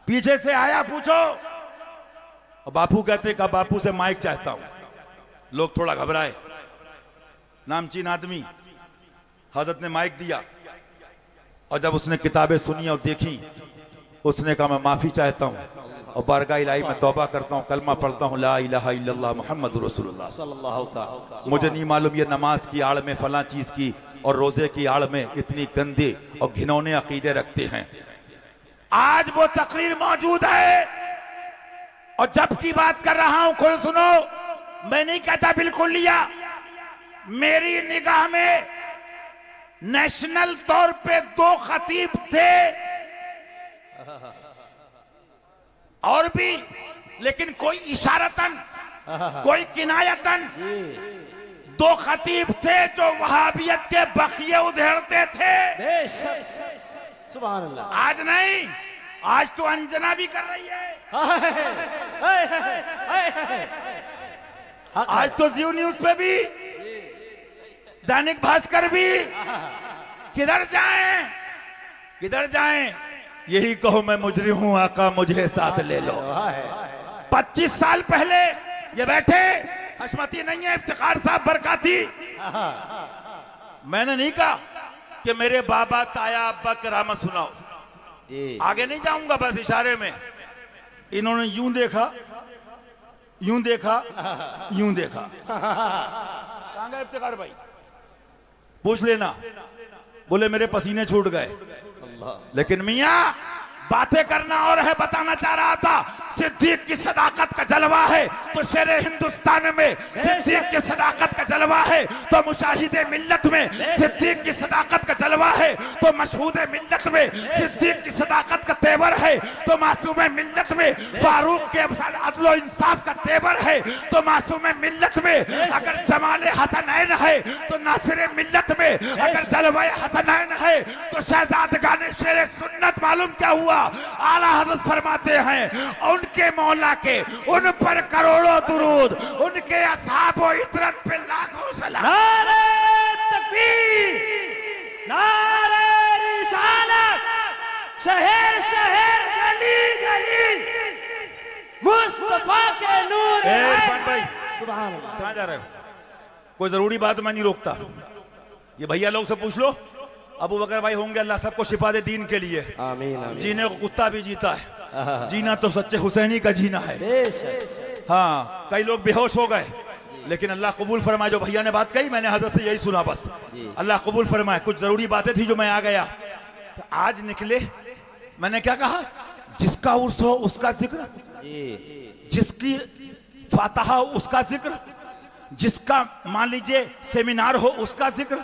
पीछे से आया पूछो, और बापू कहते का बापू से माइक चाहता हूं। लोग थोड़ा घबराए, नामचीन आदमी, हजरत ने माइक दिया, और जब उसने किताबें सुनी और देखी, उसने कहा मैं माफी चाहता हूं और बारगाह इलाही में तौबा करता हूं, कलमा पढ़ता हूं, ला इलाहा इल्लल्लाह मुहम्मदुर रसूलुल्लाह
सल्लल्लाहु अलैहि।
मुझे नहीं मालूम ये नमाज की आड़ में फला चीज की और रोजे की आड़ में इतनी गंदे और घिनौने अकीदे रखते हैं। आज वो तकरीर मौजूद है, और जब की बात कर रहा हूं खुद सुनो, मैं नहीं कहता बिल्कुल लिया, मेरी निगाह में नेशनल तौर पे 2 खतीब थे और भी, लेकिन कोई इशारतन कोई किनायतन 2 खतीब थे जो वहाबियत के बखिए उधेड़ते थे।
सुभान अल्लाह।
आज नहीं, आज तो अंजना भी कर रही है, आज तो जियो न्यूज पे भी, दैनिक भास्कर भी। किधर जाएं, किधर जाएं, यही कहो मैं मुजरिम हूं आका मुझे साथ ले लो। 25 साल पहले ये बैठे, हशमती नहीं है, इफ्तिखार साहब बरकाती, मैंने नहीं कहा कि मेरे बाबा ताया अब्बा करामत सुनाओ, आगे नहीं जाऊंगा, बस इशारे में इन्होंने यूं देखा, यूं देखा, यूं देखा। कहां गए इफ्तिखार भाई, पूछ लेना। बोले मेरे पसीने छूट गए, लेकिन मियां बातें करना और है, बताना चाह रहा था सिद्दीक की सदाकत का जलवा है तो शेर हिंदुस्तान में, सिद्दीक की सदाकत का जलवा है तो मुशाहिदे मिल्लत में, सिद्दीक की सदाकत का जलवा है तो मशहूदे मिल्लत में, सिद्दीक की सदाकत का तेवर है तो मासूमे मिल्लत में, फारूक के अदलो इंसाफ का तेवर है तो मासूमे मिल्लत में, अगर जमाले हसनैन है तो नासिरे मिल्लत में, अगर जलवाए हसनैन है तो शहजादगाने शेर सुन्नत। मालूम क्या हुआ, आला हज़रत फरमाते हैं उनके मौला के उन पर करोड़ों दुरूद, उनके असहाबो इतरत पे लाखों सलाम।
नारे तकबीर, नारे रिसालत, शहर शहर गली गली मुस्तफा के नूर।
सुभान अल्लाह।
कहां जा रहे हो, कोई जरूरी बात मैं नहीं रोकता, ये भैया लोग से पूछ लो, अबू बकर भाई होंगे, अल्लाह सबको शिफा दे दीन के लिए।
आमीन आमीन।
जीने को कुत्ता भी जीता है, जीना तो सच्चे हुसैनी का जीना है। हाँ, कई लोग बेहोश हो गए, लेकिन अल्लाह कबूल फरमाए। जो भैया ने बात कही मैंने हजरत से यही सुना, बस अल्लाह कबूल फरमाए। कुछ जरूरी बातें थी जो मैं आ गया, तो आज निकले। मैंने क्या कहा, जिसका उर्स हो उसका जिक्र, जिसकी फातहा हो उसका जिक्र, जिसका मान लीजिए सेमिनार हो उसका जिक्र,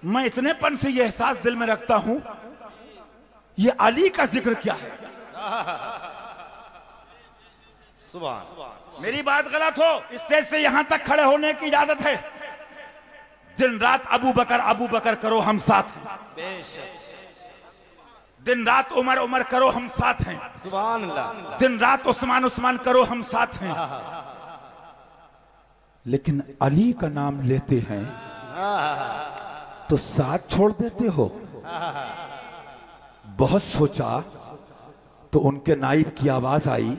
मैं इतनेपन से ये एहसास दिल में रखता हूं, ये अली का जिक्र क्या है।
सुभान।
मेरी बात गलत हो, स्टेज से यहां तक खड़े होने की इजाजत है। दिन रात अबू बकर करो हम साथ हैं,
बेशक।
दिन रात उमर उमर करो हम साथ हैं,
सुभान अल्लाह।
दिन रात उस्मान उस्मान करो हम साथ हैं। लेकिन अली का नाम लेते हैं तो साथ छोड़ देते हो। बहुत सोचा तो उनके नाइब की आवाज आई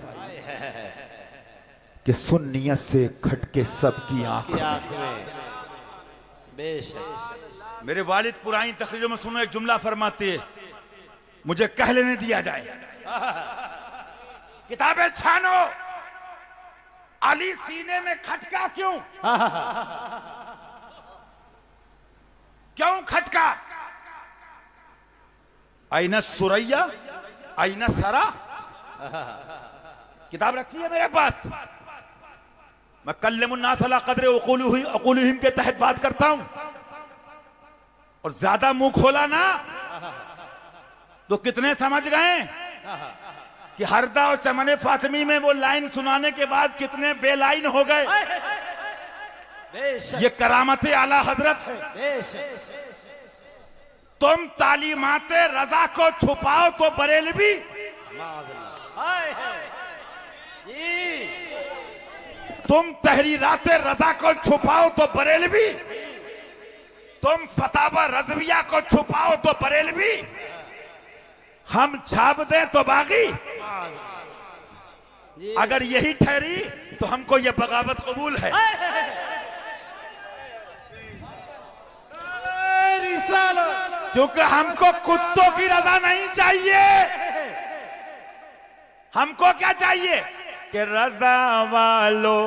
कि सुन नियत से खटके सबकी आंख
में। बेशक।
मेरे वालिद पुरानी तकरीरों में सुनो, एक जुमला फरमाते हैं, मुझे कह लेने दिया जाए। किताबें छानो, अली सीने में खटका क्यों? क्यों खटका? आईना सुरैया आईना सरा, किताब रखी है मेरे पास। मैं कल्लमुन्नास अला क़द्र उक़ूलिहिम के तहत बात करता हूं, और ज्यादा मुंह खोला ना तो कितने समझ गए कि हरदा और चमने फातिमी में वो लाइन सुनाने के बाद कितने बेलाइन हो गए। ये करामत आला हजरत है। तुम तालीमाते रजा को छुपाओ तो बरेलवी, तुम तहरीराते रजा को छुपाओ तो बरेलवी, तुम फतावा रज़विया को छुपाओ तो बरेलवी, हम छाप दें तो बागी। अगर यही ठहरी तो हमको यह बगावत कबूल है। क्योंकि हमको कुत्तों की रजा नहीं चाहिए। हमको क्या चाहिए कि रजा वालो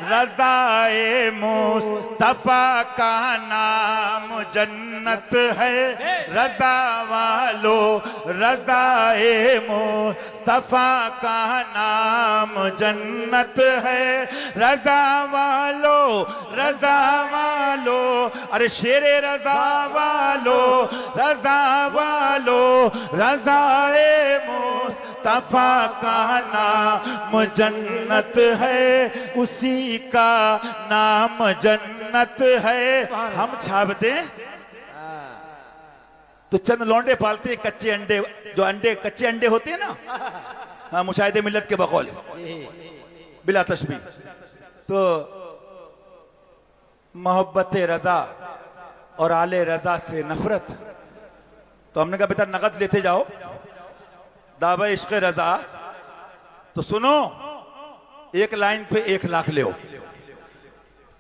रजाए मुस्तफा का नाम जन्नत है। रजा वालो रजाए मुस्तफा का नाम जन्नत है। रजा वालो अरे शेरे रजा वालो रजाए मुस्तफा का नाम जन्नत है। उसी का नाम जन्नत है। हम छाप दें तो चंद लौंडे पालते हैं कच्चे अंडे, जो अंडे कच्चे अंडे होते हैं ना, हाँ, मुशाहिदे मिल्लत के बकौल बिला तशबीह। तो मोहब्बत रजा और आले रजा से नफरत। तो हमने कहा बेटा नगद लेते जाओ, दावा इश्क़ रजा। तो सुनो, एक लाइन पे 1 लाख ले।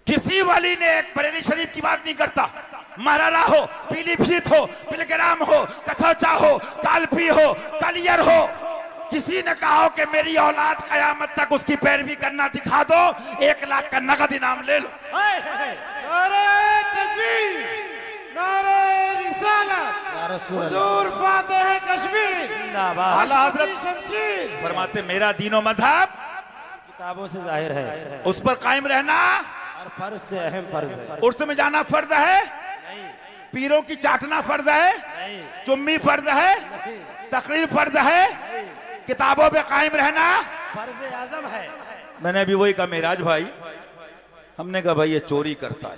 किसी वली ने एक बरेली शरीफ की बात नहीं करता। महारारा हो, पीलीभीत हो, पिलग्राम हो, कथौचा हो, कालपी हो, कलियर हो, किसी ने कहा हो कि मेरी औलाद कयामत तक उसकी पैरवी करना दिखा दो, 1 लाख का नगद इनाम ले लो।
नारे तकबीर, नारे रिसालत, हुजूर फातिह कश्मीर,
आला हज़रत फरमाते मेरा दीनो मजहब
किताबों से जाहिर है,
उस पर कायम रहना
और फर्ज से अहम फर्ज है।
उर्स में जाना फर्ज है, पीरों की चाटना फर्ज है, चुम्मी फर्ज है, तकरीर फर्ज है, किताबों पे कायम रहना
फर्ज आजम है।
मैंने अभी वही कहा मेराज भाई, हमने कहा भाई ये चोरी करता है।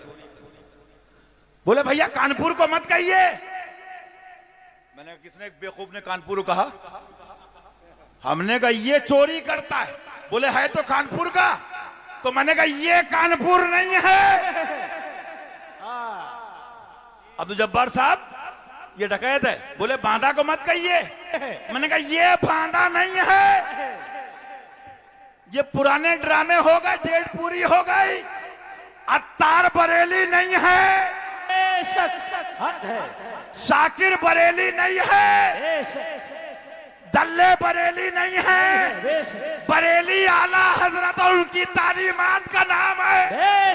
बोले भैया कानपुर को मत कहिए। मैंने किसने बेवकूफ ने कानपुर को कहा? हमने कहा ये चोरी करता है। बोले है तो कानपुर का। तो मैंने कहा ये कानपुर नहीं है। अब्दुल जब्बार साहब ये डकैत है। बोले बांदा को मत कहिए। मैंने कहा ये बांदा नहीं है, ये पुराने ड्रामे हो गए, डेट पूरी हो गई। अत्तार बरेली नहीं है, शाकिर बरेली नहीं है, दल्ले बरेली नहीं है, बरेली आला हजरत और उनकी तालीमात का नाम है।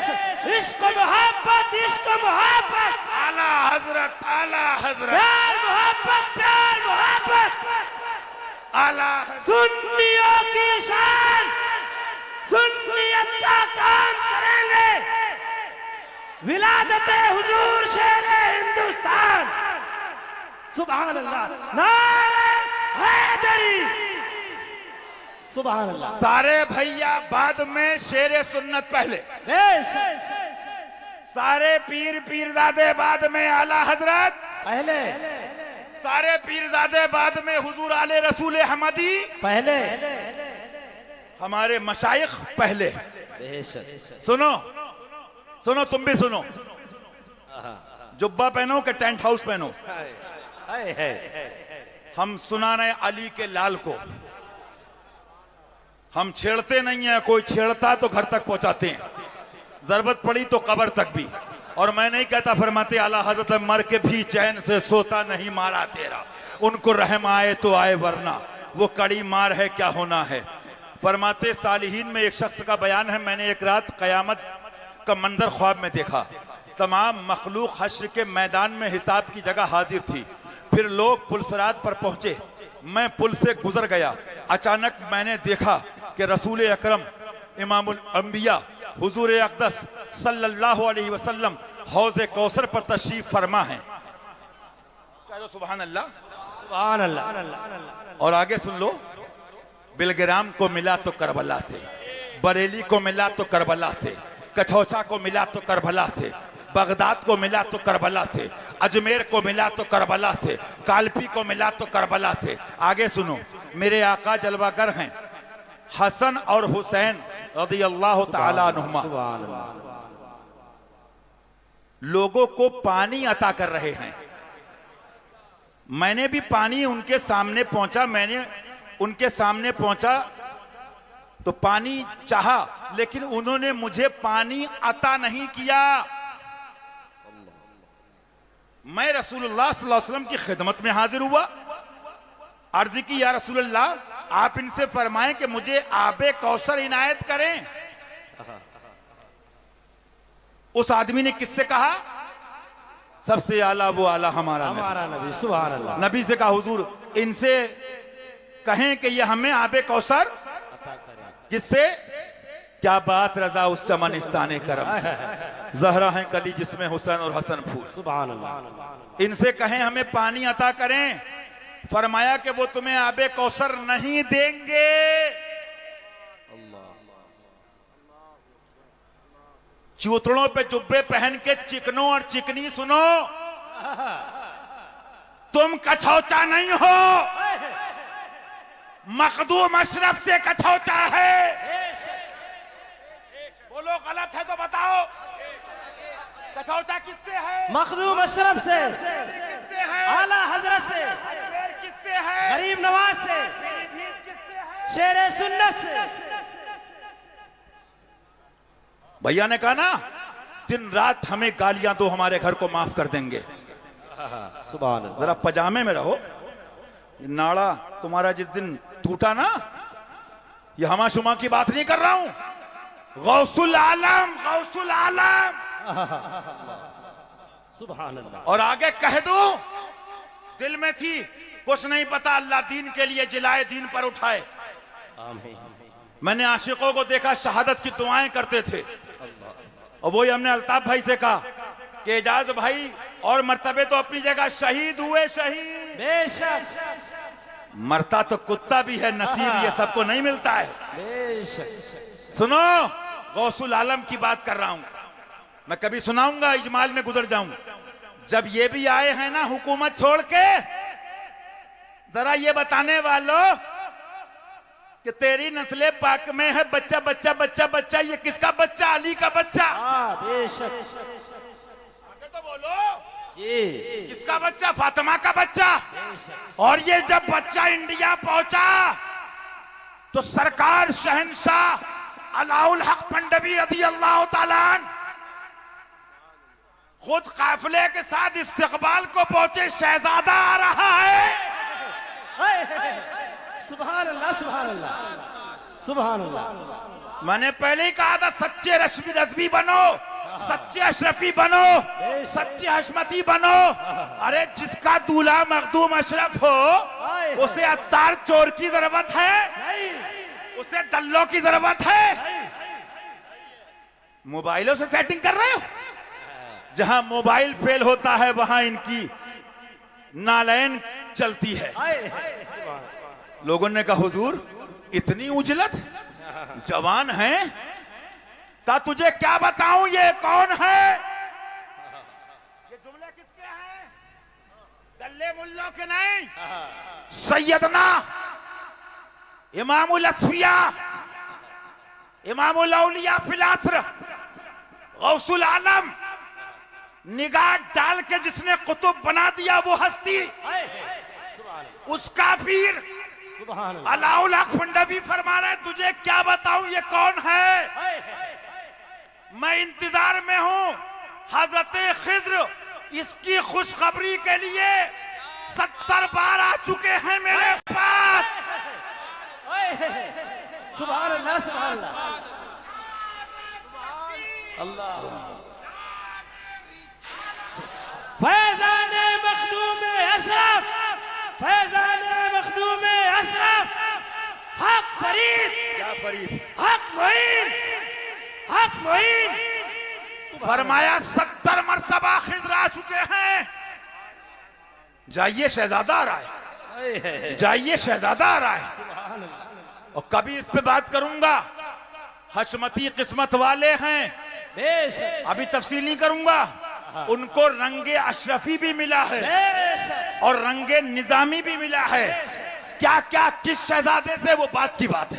इश्क मोहब्बत, इश्क मोहब्बत,
आला हजरत, आला हजरत,
प्यार मोहब्बत, प्यार मोहब्बत,
आला
सुन्नियों की शान, सुन्नियत का काम करेंगे। विलादत हुजूर शेर हिंदुस्तान।
सुभान अल्लाह, नारे हैदरी, सुभान अल्लाह।
सारे भैया बाद में, शेर सुन्नत पहले।
बेशक,
सारे पीर पीरजादे बाद में, आला हजरत
पहले,
सारे पीरजादे बाद में, हुजूर आले रसूल अहमदी
पहले,
हमारे मशाइख पहले।
बेशक।
सुनो सुनो, तुम भी सुनो। जुब्बा पहनो कि टेंट हाउस पहनो, हम सुनाने अली के लाल को। हम छेड़ते नहीं है, कोई छेड़ता तो घर तक पहुंचाते हैं, जरूरत पड़ी तो कब्र तक भी। और मैं नहीं कहता, फरमाते आला हजरत मर के भी चैन से सोता नहीं मारा तेरा, उनको रहम आए तो आए वरना वो कड़ी मार है क्या होना है। फरमाते सालिहीन में एक शख्स का बयान है, मैंने एक रात कयामत का मंजर ख्वाब में देखा। तमाम मखलूक हश्र के मैदान में हिसाब की जगह हाजिर थी। फिर लोग पुलसरात पर पहुंचे, मैं पुल से गुजर गया। अचानक मैंने देखा कि रसूल अकरम इमामुल अंबिया हुजूर अक़दस सल्लल्लाहु अलैहि वसल्लम हौज़े कौसर पर तशरीफ फरमा है। सुभान अल्लाह,
सुभान अल्लाह।
और आगे सुन लो, बिलग्राम को मिला तो करबला से, बरेली को मिला तो करबला से, कछौचा को मिला तो करबला से, बगदाद को मिला तो करबला से, अजमेर को मिला तो करबला से, कालपी को मिला तो करबला से। आगे सुनो, मेरे आका जलवागर हैं हसन और हुसैन रज़ियल्लाहु ताला अन्हुमा, लोगों को पानी अता कर रहे हैं। मैंने भी पानी उनके सामने पहुंचा, मैंने उनके सामने पहुंचा तो पानी चाहा, लेकिन उन्होंने मुझे पानी अता नहीं किया। मैं रसूलुल्लाह सल्लल्लाहु अलैहि वसल्लम की खिदमत में हाजिर हुआ, अर्ज की या रसूलुल्लाह, आप इनसे फरमाएं कि मुझे आबे कौसर इनायत करें। उस आदमी ने किससे कहा? सबसे आला वो आला हमारा
नबी, सुभान अल्लाह।
नबी से कहा, हुजूर इनसे कहें कि ये हमें आबे कौसर किससे? क्या बात रजा उस चमन इस्ताने करम, जहरा है कली जिसमें हुसैन और हसन फूल।
सुभान अल्लाह।
इनसे कहें हमें पानी अता करें। फरमाया कि वो तुम्हें आबे कौसर नहीं देंगे। चूतड़ों पे जुब्बे पहन के चिकनों और चिकनी सुनो, तुम कछौचा नहीं हो, मखदूम अशरफ से कछौचा है। बोलो गलत है तो बताओ, कछौचा किससे है?
मखदूम अशरफ से,
किससे है?
आला हजरत से,
किससे है?
गरीब नवाज से,
किससे है?
शेर सुन्नत से।
भैया ने कहा ना, दिन रात हमें गालियां दो, हमारे घर को माफ कर देंगे।
सुभान अल्लाह।
जरा पजामे में रहो। ये नाड़ा तुम्हारा जिस दिन टूटा ना, ये हमा शुमा की बात नहीं कर रहा हूं, गौसुल आलम, गौसुल आलम।
सुभान अल्लाह।
और आगे कह दूं, दिल में थी कुछ नहीं पता, अल्लाह दीन के लिए जिलाए दीन पर उठाए।
आमीन।
मैंने आशिकों को देखा, शहादत की दुआएं करते थे, और वही हमने अल्ताफ भाई से कहा कि एजाज भाई और मर्तबे तो अपनी जगह, शहीद हुए शहीद।
बेशक,
मरता तो कुत्ता भी है, नसीब ये सबको नहीं मिलता है।
बेशक।
सुनो, गौसुल आलम की बात कर रहा हूं मैं, कभी सुनाऊंगा, इजमाल में गुजर जाऊं। जब ये भी आए हैं ना हुकूमत छोड़ के, जरा ये बताने वालों कि तेरी नस्ले पाक में है बच्चा बच्चा बच्चा बच्चा, ये किसका बच्चा? अली का बच्चा।
बेशक।
आगे तो बोलो,
ये
किसका बच्चा? फातिमा का बच्चा। और ये जब बच्चा इंडिया पहुंचा तो सरकार शहंशाह अलाउल हक पंडवी रज़ियल्लाहु ताला अन्हु खुद काफिले के साथ इस्तकबाल को पहुंचे। शहजादा आ रहा है।
सुभान अल्लाह, सुभान अल्लाह, सुभान अल्लाह।
मैंने पहले ही कहा था, सच्चे रश्मी बनो, सच्चे अशरफी बनो, सच्चे हशमती बनो। अरे जिसका दूल्हा मखदूम अशरफ हो, उसे अत्तार चोर की जरूरत है? उसे दल्लों की जरूरत है? मोबाइलों से सेटिंग कर रहे हो? जहां मोबाइल फेल होता है वहां इनकी नालैन चलती है। लोगों ने कहा हुजूर इतनी उजलत, जवान है, का तुझे क्या बताऊं ये कौन है? ये जुमले किसके हैं? गल्ले मुल्लों के नहीं, सैयदना इमामुल अस्फिया, इमामुल औलिया फिल अस्र, गौसुल आलम, निगाह डाल के जिसने कुतुब बना दिया वो हस्ती, उसका पीर अलाउल हक फंडवी फरमा रहे तुझे क्या बताऊं ये कौन है? मैं इंतजार में हूं हजरत खिज्र इसकी खुशखबरी के लिए 70 बार आ चुके हैं मेरे पास।
सुभान अल्लाह, सुभान अल्लाह। फैजान मखदूम अशरफ, फैजान मखदूम अशरफ, हक फरीद,
क्या फरीद?
हक मोइन, हक मोइन।
फरमाया 70 मर्तबा खिज्र आ चुके हैं। जाइए शहजादा आ रहा है, जाइए शहजादा आ रहा है। और कभी इस पे बात करूंगा, हशमती किस्मत वाले हैं, अभी तफसील नहीं करूंगा। उनको रंगे अशरफी भी मिला है और रंगे निजामी भी मिला है। क्या क्या किस शहजादे से, वो बात की बात है।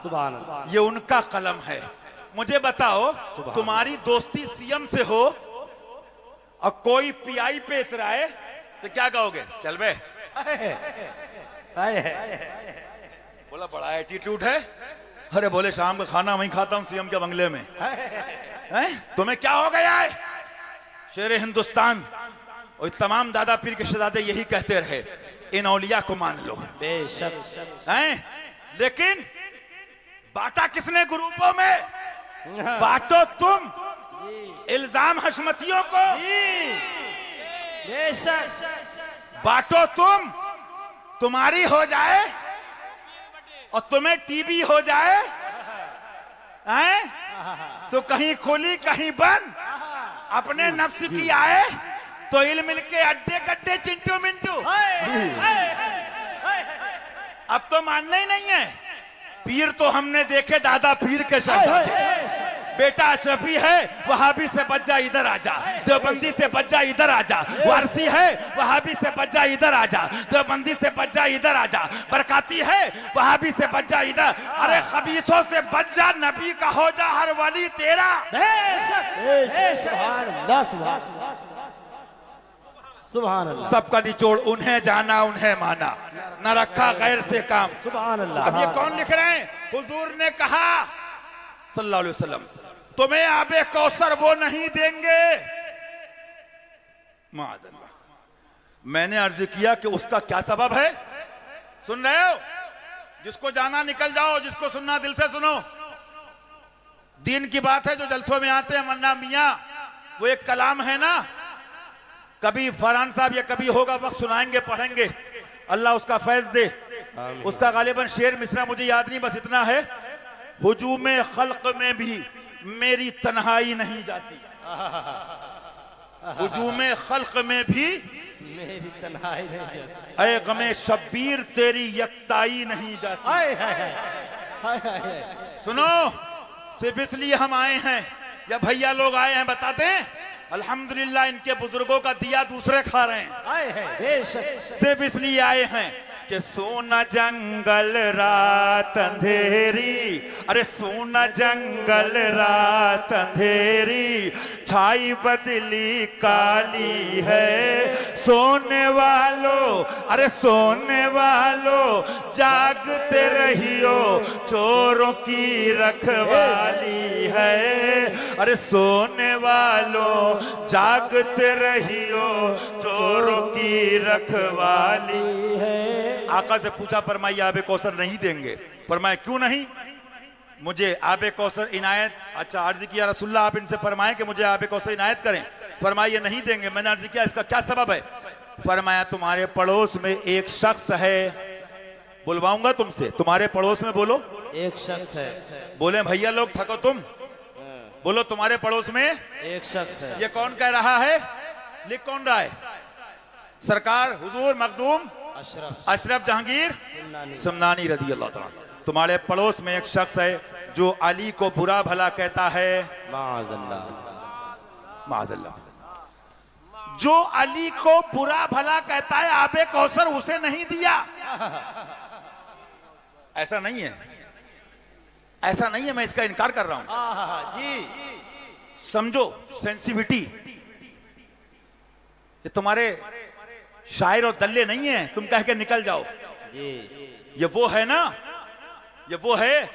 सुभान अल्लाह।
ये उनका कलम है। मुझे बताओ, तुम्हारी दोस्ती सीएम से हो और कोई पीआई पे इतराए तो क्या कहोगे? चल बे, बोला बड़ा एटीट्यूड है। अरे बोले शाम का खाना वहीं खाता हूं सीएम के बंगले में। तुम्हें क्या हो गया है? शेर हिंदुस्तान और तमाम दादा पीर के शहजादे यही कहते रहे, इन औलिया को मान लो।
बेशक
हैं? लेकिन बांटा किसने ग्रुपों में? बांटो तुम इल्जाम हशमतियों को,
बेशक
बांटो तुम, तुम्हारी हो जाए और तुम्हें टीबी हो जाए, हैं? तो कहीं खुली कहीं बंद, अपने नफ्स की आए तो इल मिल के अड्डे गड्डे चिंटू मिंटू। अब तो मानना ही नहीं है। पीर तो हमने देखे दादा पीर के शहजादे। बेटा अशरफी है, वहाबी से बच जा इधर आजा, देवबंदी से बच जा इधर आजा, वारसी है वहाबी से बच जा इधर आजा, देवबंदी से बच जा इधर आजा, बरकाती है वहाबी से बच जा इधर। अरे खबीसों से बच जा, नबी का हो जा हर वली तेरा।
सुभान अल्लाह।
सबका निचोड़ उन्हें जाना उन्हें माना, न रखा गैर से काम।
सुभान अल्लाह।
अब ये कौन लिख रहे हैं? हुजूर ने कहा सल्लल्लाहु अलैहि वसल्लम, तुम्हें आबे कौसर वो नहीं देंगे। माअज़ल्लाह। मैंने अर्ज किया कि उसका क्या सबब है? सुन रहे हो? जिसको जाना निकल जाओ, जिसको सुनना दिल से सुनो। दीन की बात है। जो जलसों में आते हैं मन्ना मियां, वो एक कलाम है ना, कभी फरहान साहब या कभी होगा वक्त सुनाएंगे, पढ़ेंगे, अल्लाह उसका फैज दे। उसका गालिबन शेर मिसरा मुझे याद नहीं, बस इतना है, हुजूमे खल्क में भी मेरी तन्हाई नहीं जाती, हुजूमे खल्क में भी
मेरी तन्हाई नहीं जाती,
ऐ गमे शब्बीर तेरी यकताई नहीं जाती। सुनो, सिर्फ इसलिए हम आए हैं या भैया लोग आए हैं बताते हैं, अल्हम्दुलिल्लाह इनके बुजुर्गों का दिया दूसरे खा रहे हैं। सिर्फ इसलिए आए हैं कि सोना जंगल रात अंधेरी, अरे सोना जंगल रात अंधेरी, छाई बदली काली है, सोने वालों, अरे सोने वालों जागते रहियो, चोरों की रखवाली है, अरे सोने वालों जागते रहियो, चोरों की रखवाली है। आका से पूछा, फरमाइए आबे कौसर नहीं देंगे? फरमाया क्यों नहीं? मुझे आबे कौसर इनायत। अच्छा, अर्ज किया रसूलुल्लाह आप इनसे फरमाएं कि मुझे आबे कौसर इनायत करें। फरमाइए नहीं देंगे। मैंने अर्ज किया इसका क्या सबब है? फरमाया तुम्हारे पड़ोस में एक शख्स है, बुलवाऊंगा तुमसे, तुम्हारे पड़ोस में बोलो
एक शख्स है।
बोले भैया लोग थको तुम, बोलो तुम्हारे पड़ोस में
एक शख्स है।
ये कौन कह रहा है? लिख कौन रहा है? सरकार हुजूर मखदूम
अशरफ
अशरफ जहांगीर
सुन्नानी
समनानी रदी अल्लाह तआला। तुम्हारे पड़ोस में एक शख्स है जो अली को बुरा भला कहता है,
माअज़ल्लाह,
माअज़ल्लाह, जो अली को बुरा भला कहता है, आबे कौसर उसे नहीं दिया। ऐसा नहीं है, ऐसा नहीं है, मैं इसका इनकार कर रहा हूं।
जी
समझो सेंसिटिविटी। ये तुम्हारे शायर और दल्ले नहीं है तुम कह के निकल जाओ।
जी
ये वो है ना, ये वो है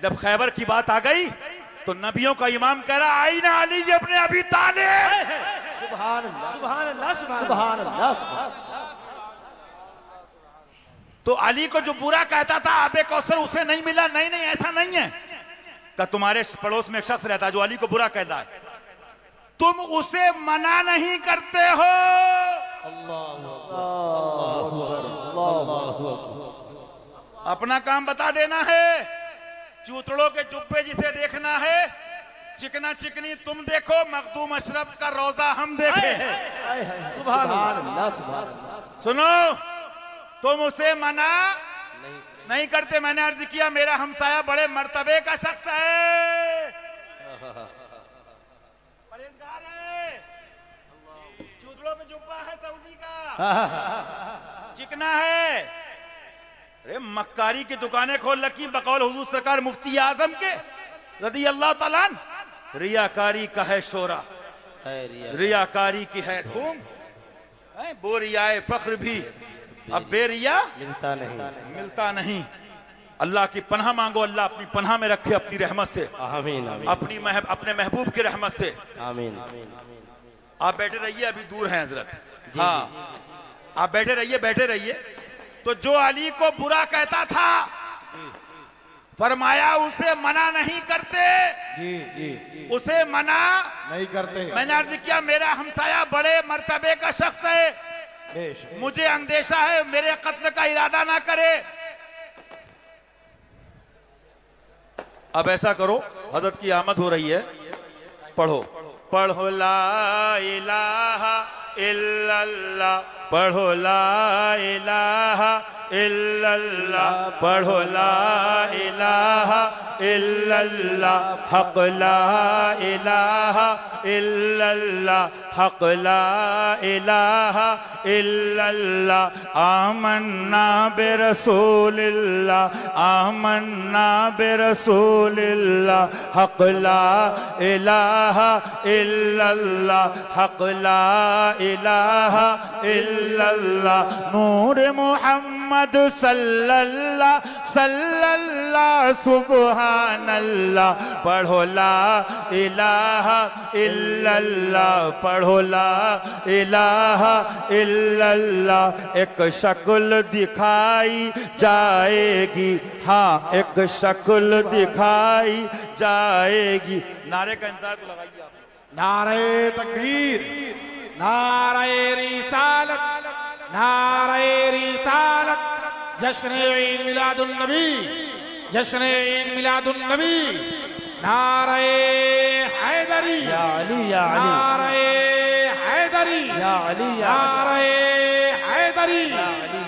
जब खैबर की बात आ गई तो नबियों का इमाम कह रहा आई ना अली अपने अभी तालिब।
सुभान अल्लाह, सुभान अल्लाह, सुभान अल्लाह।
तो अली को जो बुरा कहता था आबे कौसर उसे नहीं मिला। नहीं नहीं ऐसा नहीं है कि तुम्हारे पड़ोस में एक शख्स रहता है जो अली को बुरा कहता है, तुम उसे मना नहीं करते हो। अपना काम बता देना है। चूतड़ों के जुब्बे जिसे देखना है, चिकना चिकनी तुम देखो, मखदूम अशरफ का रोजा हम देखें।
सुभान अल्लाह, सुभान अल्लाह।
सुनो, तुम उसे मना नहीं करते। मैंने अर्ज किया मेरा हमसाया बड़े मर्तबे का शख्स है, परहेजगार है, चूतड़ों पे जुब्बा है सऊदी का, चिकना है। अरे मक्कारी की दुकानें खोल रखी बकौल हुजूर सरकार मुफ्ती आजम के रदी अल्लाह तआला। रियाकारी का है शोरा, रियाकारी की है धूम, बोरियाए फख्र भी अब बेरिया मिलता नहीं। अल्लाह की पनाह मांगो, अल्लाह अपनी पनाह में रखे अपनी रहमत से,
आमीन,
अपने महबूब की रहमत से।
आमीन।
आप बैठे रहिए, अभी दूर हैं हजरत। हाँ, आप बैठे रहिए, बैठे रहिए। तो जो अली को बुरा कहता था, फरमाया उसे मना नहीं करते। उसे मना
नहीं करते।
मैंने अर्ज किया मेरा हमसाया बड़े मर्तबे का शख्स है, मुझे अंदेशा है मेरे कत्ल का इरादा ना करे। अब ऐसा करो, हजरत की आमद हो रही है, पढ़ो पढ़ो ला इलाहा इल्लल्लाह, पढ़ो ला इलाहा इल्लल्लाह, पढ़ो ला इलाहा इल्लल्लाह, हक ला इलाहा इल्लल्लाह, हक ला इलाहा इल्लल्लाह, आमन्ना बिरसूलिल्लाह, आमन्ना बिरसूलिल्लाह, हक ला इलाहा इल्लल्लाह, हक ला इलाहा इल्लल्लाह, नूर मुहम्मद सल्लल्लाह सल्लल्लाह सुब्हानल्लाह, पढ़ो ला इलाहा इल्लल्लाह, पढ़ो ला इलाहा इल्लल्लाह। एक शक्ल दिखाई जाएगी, हाँ एक शक्ल दिखाई जाएगी। नारे का इंतजार तो लगाइए आप।
नारे तकबीर, नारे रिसालत, नारे रिसालत, जश्न ईद मिलादुन नबी, जश्न ईद मिलादुन नबी, नारे हैदरी,
या अली, या अली,
नारे हैदरी,
या अली, या
नारे हैदरी,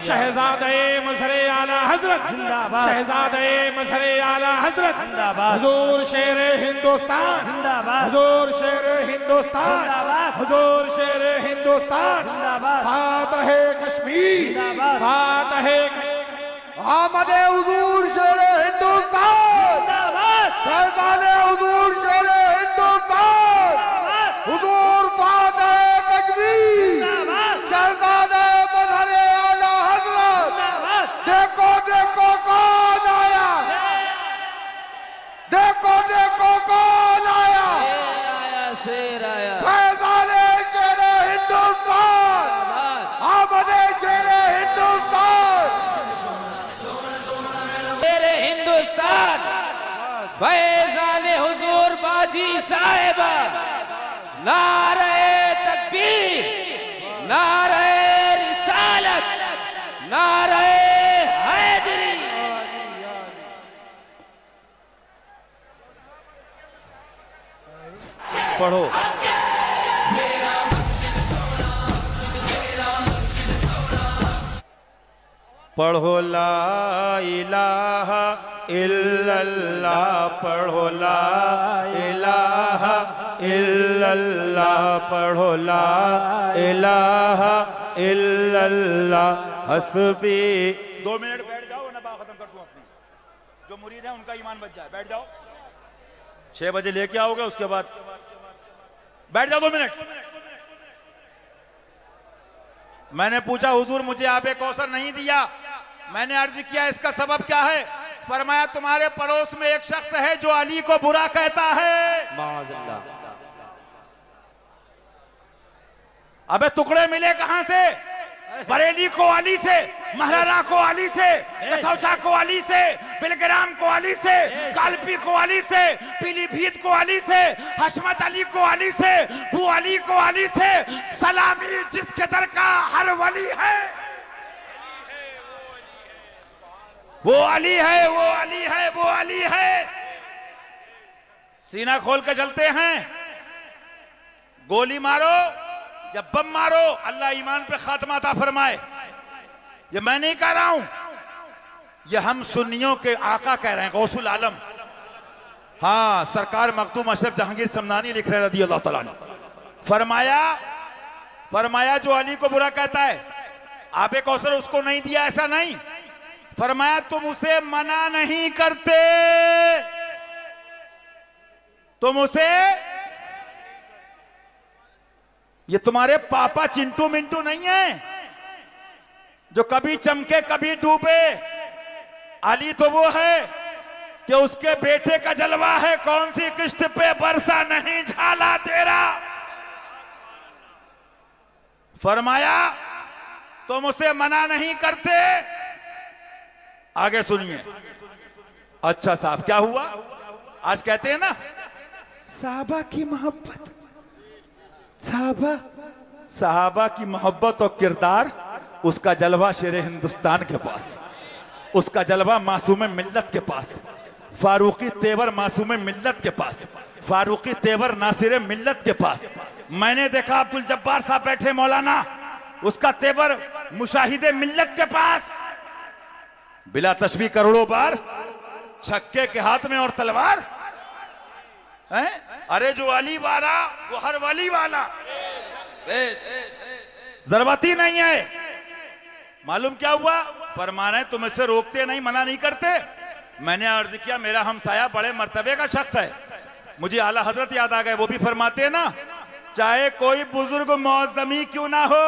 शहजादे मजहरे आला हजरत
जिंदाबाद,
शहजादे मजहरे आला हजरत
जिंदाबाद,
हुजूर शेर हिंदुस्तान
जिंदाबाद,
हुजूर शेर हिंदुस्तान,
जिंदाबाद,
हुजूर शेर हिंदुस्तान,
जिंदाबाद,
फातहे कश्मीर,
जिंदाबाद,
फातहे आमदे हुजूर शेर हिंदुस्तान,
जिंदाबाद,
फैजाने हुजूर शेर हिंदुस्तान, हुजूर फातहे कश्मीर, शहजादे मजहरे आला हजरत। देखो देखो कौन आया, देखो देखो कौन आया,
शेर आया,
फैजाने शेर हिंदुस्तान, आमदे शेर हिंदुस्तान,
शेर हिंदुस्तान, फैजाने हुजूर बाजी साहिबा, नारे तकबीर, नारे रिसालत, नारे हैदरी।
पढ़ो पढ़ो ला इलाहा इल्लल्लाह, पढ़ो ला इलाहा इल्लल्लाह, पढ़ो ला इलाहा इल्लल्लाह हस्बी। 2 मिनट बैठ जाओ ना, बात खत्म कर दूं अपनी। जो मुरीद है उनका ईमान बच जाए, बैठ जाओ। 6 बजे लेके आओगे, उसके बाद बैठ जाओ 2 मिनट। मैंने पूछा हुजूर मुझे आबे कौसर नहीं दिया, मैंने अर्ज किया इसका सबब क्या है? फरमाया तुम्हारे पड़ोस में एक शख्स है जो अली को बुरा कहता है।
माअज़ल्लाह।
अबे टुकड़े मिले कहां से? बरेली को अली से, महरारा को अली से, कथौचा को अली से, बिलग्राम को अली से, कालपी को अली से, पीलीभीत को अली से, हशमत अली को अली से, बू अली को अली से। सलामी जिसके दर का हर वली है, वो अली है, वो अली है, वो अली है। सीना खोल के चलते हैं। गोली मारो या बम मारो, अल्लाह ईमान पे खात्मा अता फरमाए। ये मैं नहीं कह रहा हूं, ये हम सुन्नियों के आका कह रहे हैं, गौसुल आलम। हाँ, सरकार मखदूम अशरफ जहांगीर समनानी लिख रहे रज़ी अल्लाह तआला अन्हु। फरमाया जो अली को बुरा कहता है, आबे कौसर उसको नहीं दिया, ऐसा नहीं। फरमाया तुम उसे मना नहीं करते, तुम उसे, ये तुम्हारे पापा चिंटू मिंटू नहीं है जो कभी चमके कभी डूबे। अली तो वो है कि उसके बेटे का जलवा है, कौन सी किश्त पे बरसा नहीं झाला तेरा। फरमाया तुम उसे मना नहीं करते। आगे सुनिए। अच्छा साहब क्या हुआ? आज कहते हैं ना साहबा की मोहब्बत, साहबा की मोहब्बत और किरदार, उसका जलवा शेर हिंदुस्तान के पास, उसका जलवा मासूम मिल्लत के पास, फारूकी तेवर मासूम मिल्लत के पास, फारूकी तेवर नासिर मिल्लत के पास। मैंने देखा अब्दुल जब्बार साहब बैठे मौलाना, उसका तेवर मुशाहिदे मिल्लत के पास। बिला तशबीह करोड़ों बार छक्के के हाथ में और तलवार है। अरे जो अली वाला वो हर वली वाला, जरूरत ही नहीं है। मालूम क्या हुआ? फरमाना है तुम इससे रोकते नहीं, मना नहीं करते। मैंने अर्ज किया मेरा हमसाया बड़े मर्तबे का शख्स है, मुझे आला हजरत याद आ गए। वो भी फरमाते हैं ना, चाहे कोई बुजुर्ग मौजमी क्यों ना हो,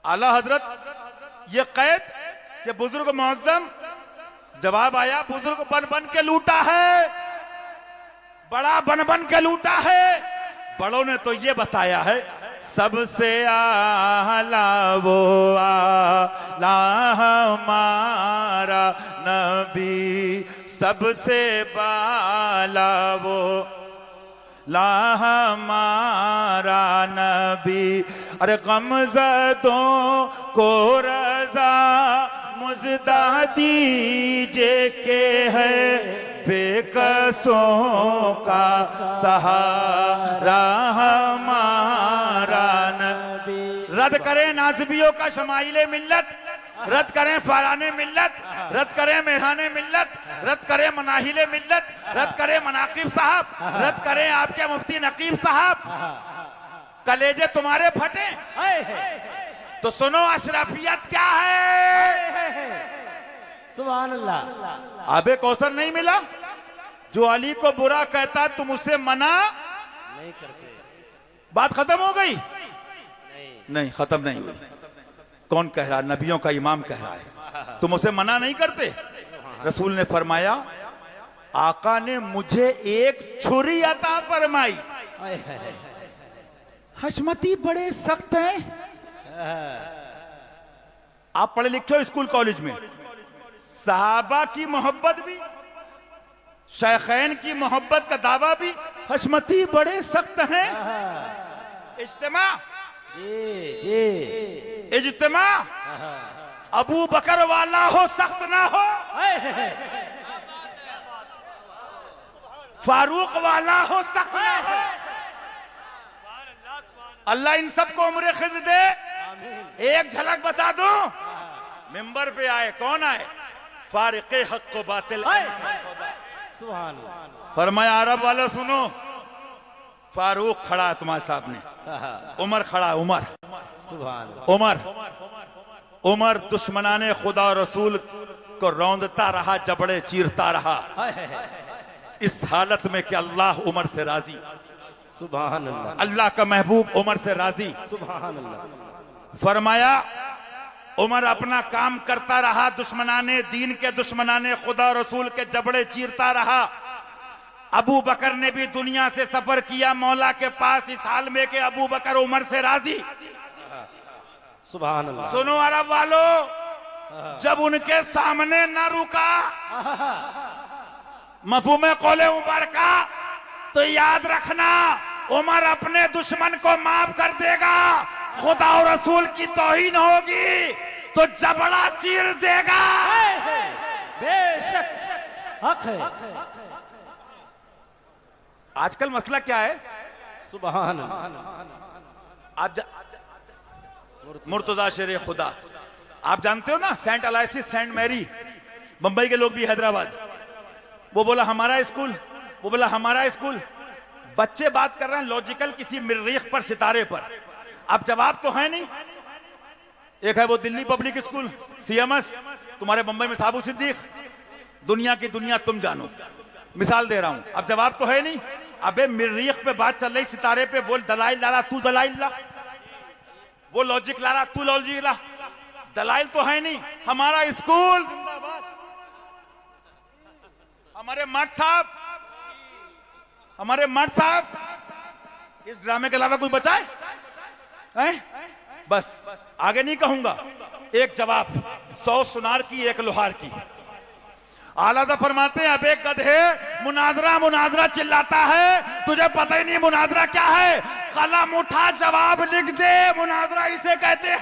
आला हजरत ये कैद कि बुजुर्ग मौजम। जवाब आया बुजुर्ग बन बन के लूटा है, बड़ा बन बन के लूटा है। बड़ों ने तो ये बताया है सबसे आला वो आला हमारा नबी, सबसे बाला वो ला हमारा नबी। अरे गमज़दों को रज़ा मुज़दा दीजिए के है बेकसों का सहारा हमारा नबी। रद्द करें नाज़िबियों का शमाइले मिल्लत, रद्द करें फाराने मिल्लत, रद्द करें मेहराने मिल्लत, रद्द करें मनाहिले मिल्लत, रद्द करें मनाकिब साहब, रद्द करें आपके मुफ्ती नकीब साहब। कलेजे तुम्हारे फटे तो सुनो अशरफियत क्या है।
सुभान अल्लाह।
आबे कौसर नहीं मिला, जो अली को बुरा कहता तुम उसे मना
नहीं करते।
बात खत्म हो गई? नहीं खत्म नहीं हुई। कौन कह रहा? नबियों का इमाम कह रहा है तुम उसे मना नहीं करते। रसूल ने फरमाया आका ने मुझे एक छुरी अता फरमाई। हशमती बड़े सख्त हैं। आप पढ़े लिखे हो स्कूल कॉलेज में। सहाबा की मोहब्बत भी, शेखैन की मोहब्बत का दावा भी। हशमती बड़े सख्त हैं। इज्तिमा इज्तिमा अबू बकर वाला हो सख्त ना हो, फारूक वाला हो सख्त ना हो। अल्लाह इन सबको उम्र खिज़ दे। एक झलक बता दूं, मिंबर पे आए, कौन आए? फारिक़े हक को बातिल।
सुभान अल्लाह।
फरमाया अरब वालों सुनो, फारूक खड़ा है तुम्हारे सामने, उमर खड़ा है, उमर
सुभान
उमर उमर दुश्मनाने खुदा और रसूल को रौंदता रहा, जबड़े चीरता रहा, इस हालत में कि अल्लाह उमर से राजी,
सुभान अल्लाह,
अल्लाह का महबूब उमर से राजी।
सुभान अल्लाह।
फरमाया उमर अपना काम करता रहा, दुश्मनाने दीन के दुश्मनाने खुदा और रसूल के जबड़े चीरता रहा। अबू बकर ने भी दुनिया से सफर किया मौला के पास, इस हाल में कि अबू बकर उमर से राजी।
सुभान अल्लाह।
सुनो अरब वालों, जब उनके सामने न रुका मफहूम कौले उमर का, तो याद रखना उमर अपने दुश्मन को माफ कर देगा, खुदा और रसूल की तौहीन होगी तो जबड़ा चीर देगा।
बेशक हक है।
आजकल मसला क्या है?
सुभान अल्लाह।
आप मुर्तजा शेर खुदा, आप जानते हो ना, सेंट अलाइसिस सेंट मैरी, बंबई के लोग भी, हैदराबाद, वो बोला हमारा स्कूल, वो बोला हमारा स्कूल। बच्चे बात कर रहे हैं लॉजिकल किसी मरीख पर, सितारे पर, अब जवाब तो है नहीं। एक है वो दिल्ली पब्लिक स्कूल CMS, तुम्हारे बंबई में साबू सिद्दीक, दुनिया की दुनिया तुम जानो, मिसाल दे रहा हूं, अब जवाब तो है नहीं। अबे मरीख पे बात चल रही, सितारे पे बोल, दलाइल ला रहा तू, दलाइल ला, वो लॉजिक ला रहा तू, लॉजिक ला, दलाइल तो है नहीं। हमारा स्कूल जिंदाबाद, हमारे मठ साहब, हमारे मठ साहब, इस ड्रामे के अलावा कोई बचा है? बस आगे नहीं कहूंगा। एक जवाब 100 सुनार की, एक लोहार की। आला फरमाते हैं, अब एक गधे मुनाजरा मुनाजरा चिल्लाता है, तुझे पता ही नहीं मुनाजरा क्या है, कलम उठा जवाब लिख दे, मुनाजरा इसे कहते हैं।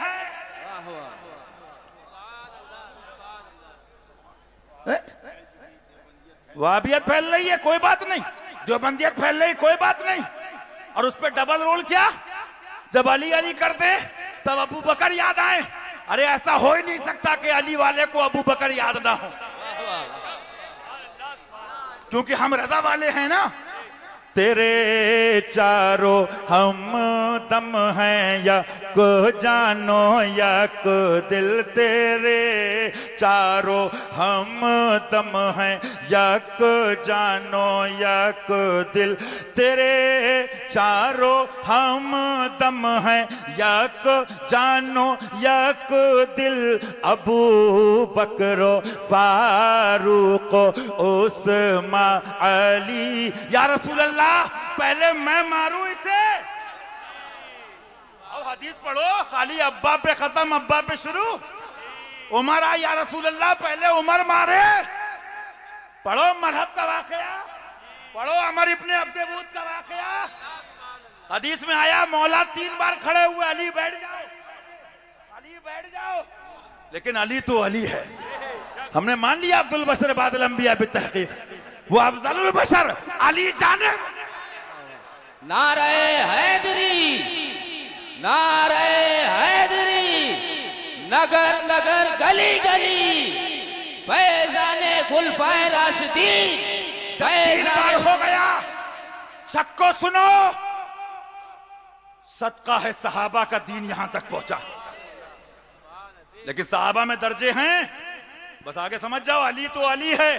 वाबियत फैल रही है, कोई बात नहीं, देवबंदियत फैल रही, कोई बात नहीं, और उस पर डबल रोल क्या? जब अली अली करते तब अबू बकर याद आए। अरे ऐसा हो ही नहीं सकता कि अली वाले को अबू बकर याद ना हो, क्योंकि हम रजा वाले हैं ना। तेरे चारों हम दम हैं, या को जानो या को दिल, तेरे चारों हम दम हैं, या को जानो या को दिल, तेरे चारों हम दम हैं, या को जानो या को दिल, अबू बकरो फारूक उस्मा अली। या रसूल अल्लाह, पहले मैं मारूं इसे? अब हदीस पढ़ो, खाली अब्बा पे खत्म, अब्बा पे शुरू। उमर आ, या रसूल अल्लाह, पहले उमर मारे। पढ़ो मरहब का वाकया, पढ़ो अमर इब्ने अब्दुबूद का वाकया। हदीस में आया, मौला 3 बार खड़े हुए, अली बैठ जाओ, अली बैठ जाओ, लेकिन अली तो अली है। हमने मान लिया अब्दुल बशर बादल अंबिया बितहकीक, वो अफजलुल बशर अली जाने।
नारे हैदरी, नारे हैदरी, नगर नगर गली गली, फैजाने खुलफाए राशिदीन, फैजाने।
हो गया, सबको सुनो, सदका है सहाबा का दीन यहां तक पहुंचा, लेकिन सहाबा में दर्जे हैं, बस आगे समझ जाओ, अली तो अली है।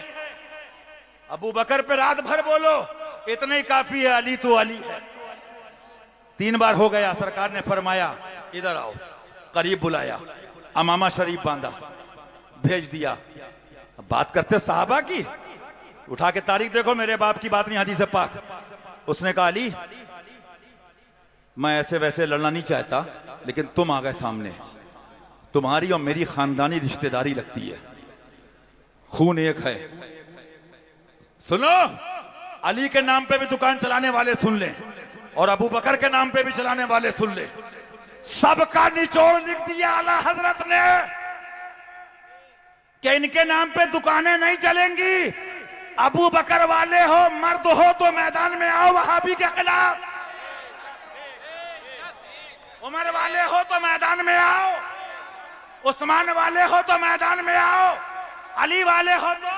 अबू बकर पे रात भर बोलो, इतना ही काफी है, अली तो अली है। 3 बार हो गया, सरकार ने फरमाया इधर आओ, करीब बुलाया, अमामा शरीफ बांधा, भेज दिया। अब बात करते सहाबा की, उठा के तारीख देखो, मेरे बाप की बात नहीं, हदीस पाक। उसने कहा अली, मैं ऐसे वैसे लड़ना नहीं चाहता, लेकिन तुम आ गए सामने, तुम्हारी और मेरी खानदानी रिश्तेदारी लगती है, खून एक है। सुनो, अली के नाम पे भी दुकान चलाने वाले सुन ले, और अबू बकर के नाम पे भी चलाने वाले सुन ले, सबका निचोड़ लिख दिया आला हजरत ने कि इनके नाम पे दुकानें नहीं चलेंगी। अबू बकर वाले हो, मर्द हो तो मैदान में आओ वहाबी के खिलाफ, उमर वाले हो तो मैदान में आओ, उस्मान वाले हो तो मैदान में आओ, अली वाले हो तो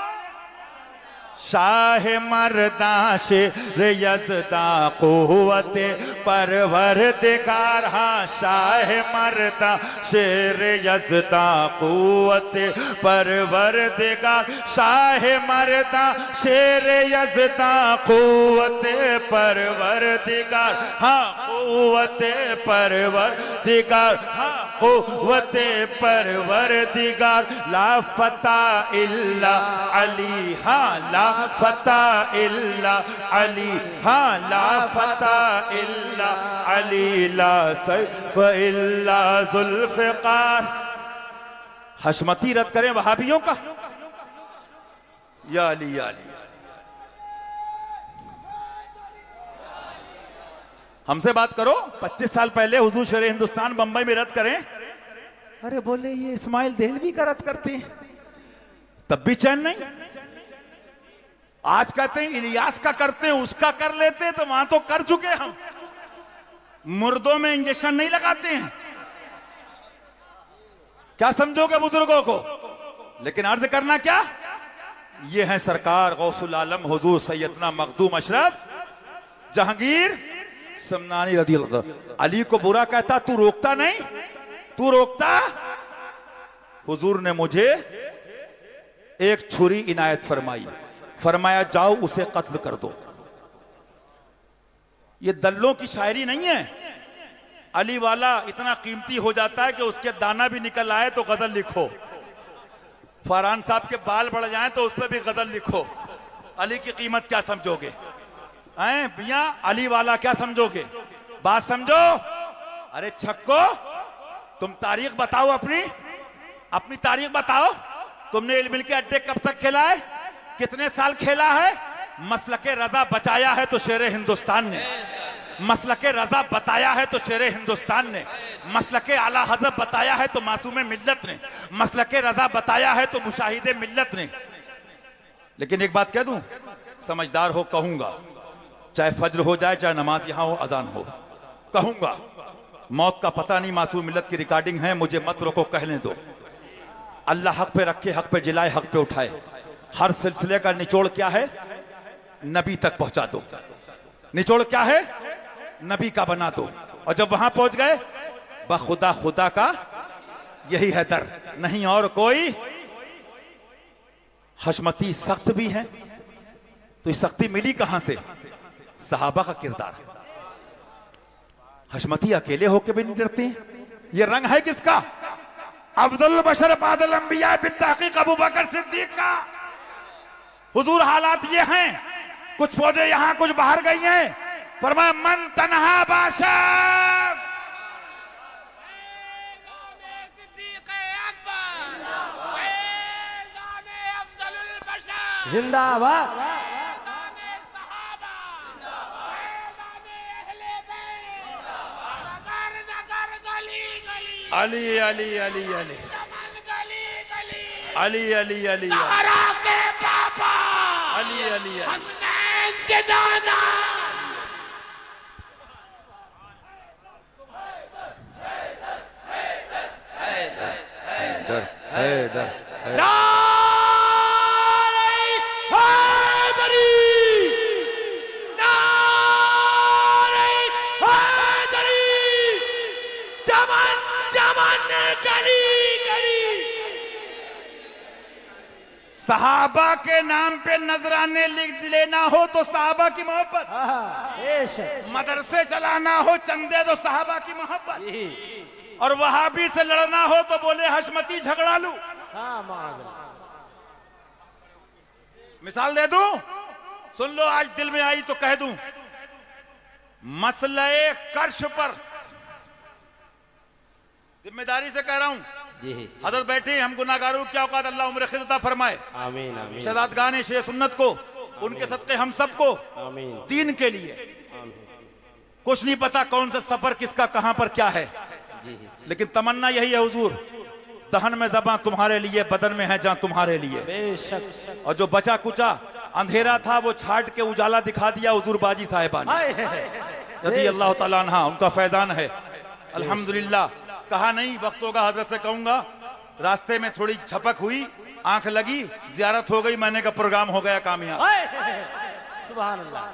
शाह मर्दा शेर यज़दा क़ुव्वते परवरदिगार। हाँ, शाह मर्दा शेर यज़दा क़ुव्वते परवरदिगार। शाह मर्दा शेर यज़दा क़ुव्वते परवरदिगार। हाँ, क़ुव्वते परवरदिगार। हाँ, क़ुव्वते परवरदिगार। ला फता इल्ला अली। हाँ, ला फता इल्ला अली। हाँ, ला फता इल्ला अली। ला सैफ इल्ला ज़ुल्फ़िकार। हशमती रद्द करें वहाबियों का, या अली या अली। हमसे बात करो, 25 साल पहले हुजूर शेर हिंदुस्तान बंबई में रद्द करें। अरे बोले ये इस्माइल देहलवी का रद्द करते हैं, तब भी चैन नहीं। आज कहते हैं इलियास का करते हैं, उसका कर लेते हैं, तो वहां तो कर चुके हम। मुर्दों में इंजेक्शन नहीं लगाते हैं। क्या समझोगे बुजुर्गों को? लेकिन अर्ज करना क्या, ये है सरकार गौसुल आलम हुजूर सैयदना मखदूम अशरफ जहांगीर समनानी रज़ी अल्लाह। अली को बुरा कहता, तू रोकता नहीं, तू रोकता। हुजूर ने मुझे एक छुरी इनायत फरमाई, फरमाया जाओ उसे कत्ल कर दो। ये दल्लों की शायरी नहीं है। अली वाला इतना कीमती हो जाता है कि उसके दाना भी निकल आए तो गजल लिखो, फरहान साहब के बाल बढ़ जाएं तो उस पर भी गजल लिखो। अली की कीमत क्या समझोगे? हैं भैया, अली वाला क्या समझोगे? बात समझो। अरे छक्को, तुम तारीख बताओ, अपनी तारीख बताओ। तुमने इल्म के अड्डे कब तक खेला है? कितने साल खेला है? मसलके रजा बचाया है तो शेर हिंदुस्तान ने, मसलके रजा बताया है तो शेर हिंदुस्तान ने, मसलके आला हज़रत बताया है तो मासूम मिल्लत ने, मसलके रजा बताया है तो मुशाहिदे मिल्लत ने। लेकिन एक बात कह दूं, समझदार हो कहूंगा, चाहे फज्र हो जाए, चाहे नमाज यहां हो, अजान हो, कहूंगा मौत का पता नहीं। मासूम मिल्लत की रिकॉर्डिंग है, मुझे मत रोको, कहने दो। अल्लाह हक पे रखे, हक पे जिलाए, हक पे उठाए। हर सिलसिले का निचोड़ क्या है? नबी तक पहुंचा दो। निचोड़ क्या है? नबी का बना दो। और जब वहां पहुंच गए, बखुदा खुदा का यही है दर, नहीं और कोई। हशमती सख्त भी है, तो इस सख्ती मिली कहां से? सहाबा का किरदार। हशमती अकेले होके भी नहीं डरते। ये रंग है किसका? अफजल बशर बादल अंबिया बित्तहकीक अबू बकर सिद्दीक का। हुजूर हालात ये हैं, कुछ फौजें यहां कुछ बाहर गई हैं। फरमाया मन तनहा बाशर,
जिंदाबाद।
अली अली अली अली अली अली अली
के पापा
अली अली
हसनैन के नाना।
सहाबा के नाम पे नजराने लिख लेना हो तो सहाबा की मोहब्बत, मदरसे चलाना हो चंदे तो सहाबा की मोहब्बत, और वहाबी से लड़ना हो तो बोले हशमती झगड़ा लू। मिसाल दे दूं, सुन लो, आज दिल में आई तो कह दूं। मसले कर्श पर जिम्मेदारी से कह रहा हूं, हजरत बैठे, हम गुनाहगारों क्या औकात, अल्लाह उम्र खिदता फरमाए। आमीन आमीन। शहजादगान शेर सुन्नत को, उनके सदक़े हम सबको दीन के लिए। कुछ नहीं पता कौन सा सफर किसका कहां पर क्या है, लेकिन तमन्ना यही है हुजूर, दहन में ज़बां तुम्हारे लिए, बदन में है जान तुम्हारे लिए। बेशक। और जो बचा कुचा अंधेरा था वो छाट के उजाला दिखा दिया हुजूर बाजी साहिबा ने, यदि अल्लाह ताला अन्हा, उनका फैजान है। अल्हम्दुलिल्लाह। कहा नहीं, वक्त होगा हजरत से कहूंगा, रास्ते में थोड़ी झपक हुई, आंख लगी, जियारत हो गई, मैंने कहा प्रोग्राम हो गया कामयाब।
सुभान अल्लाह।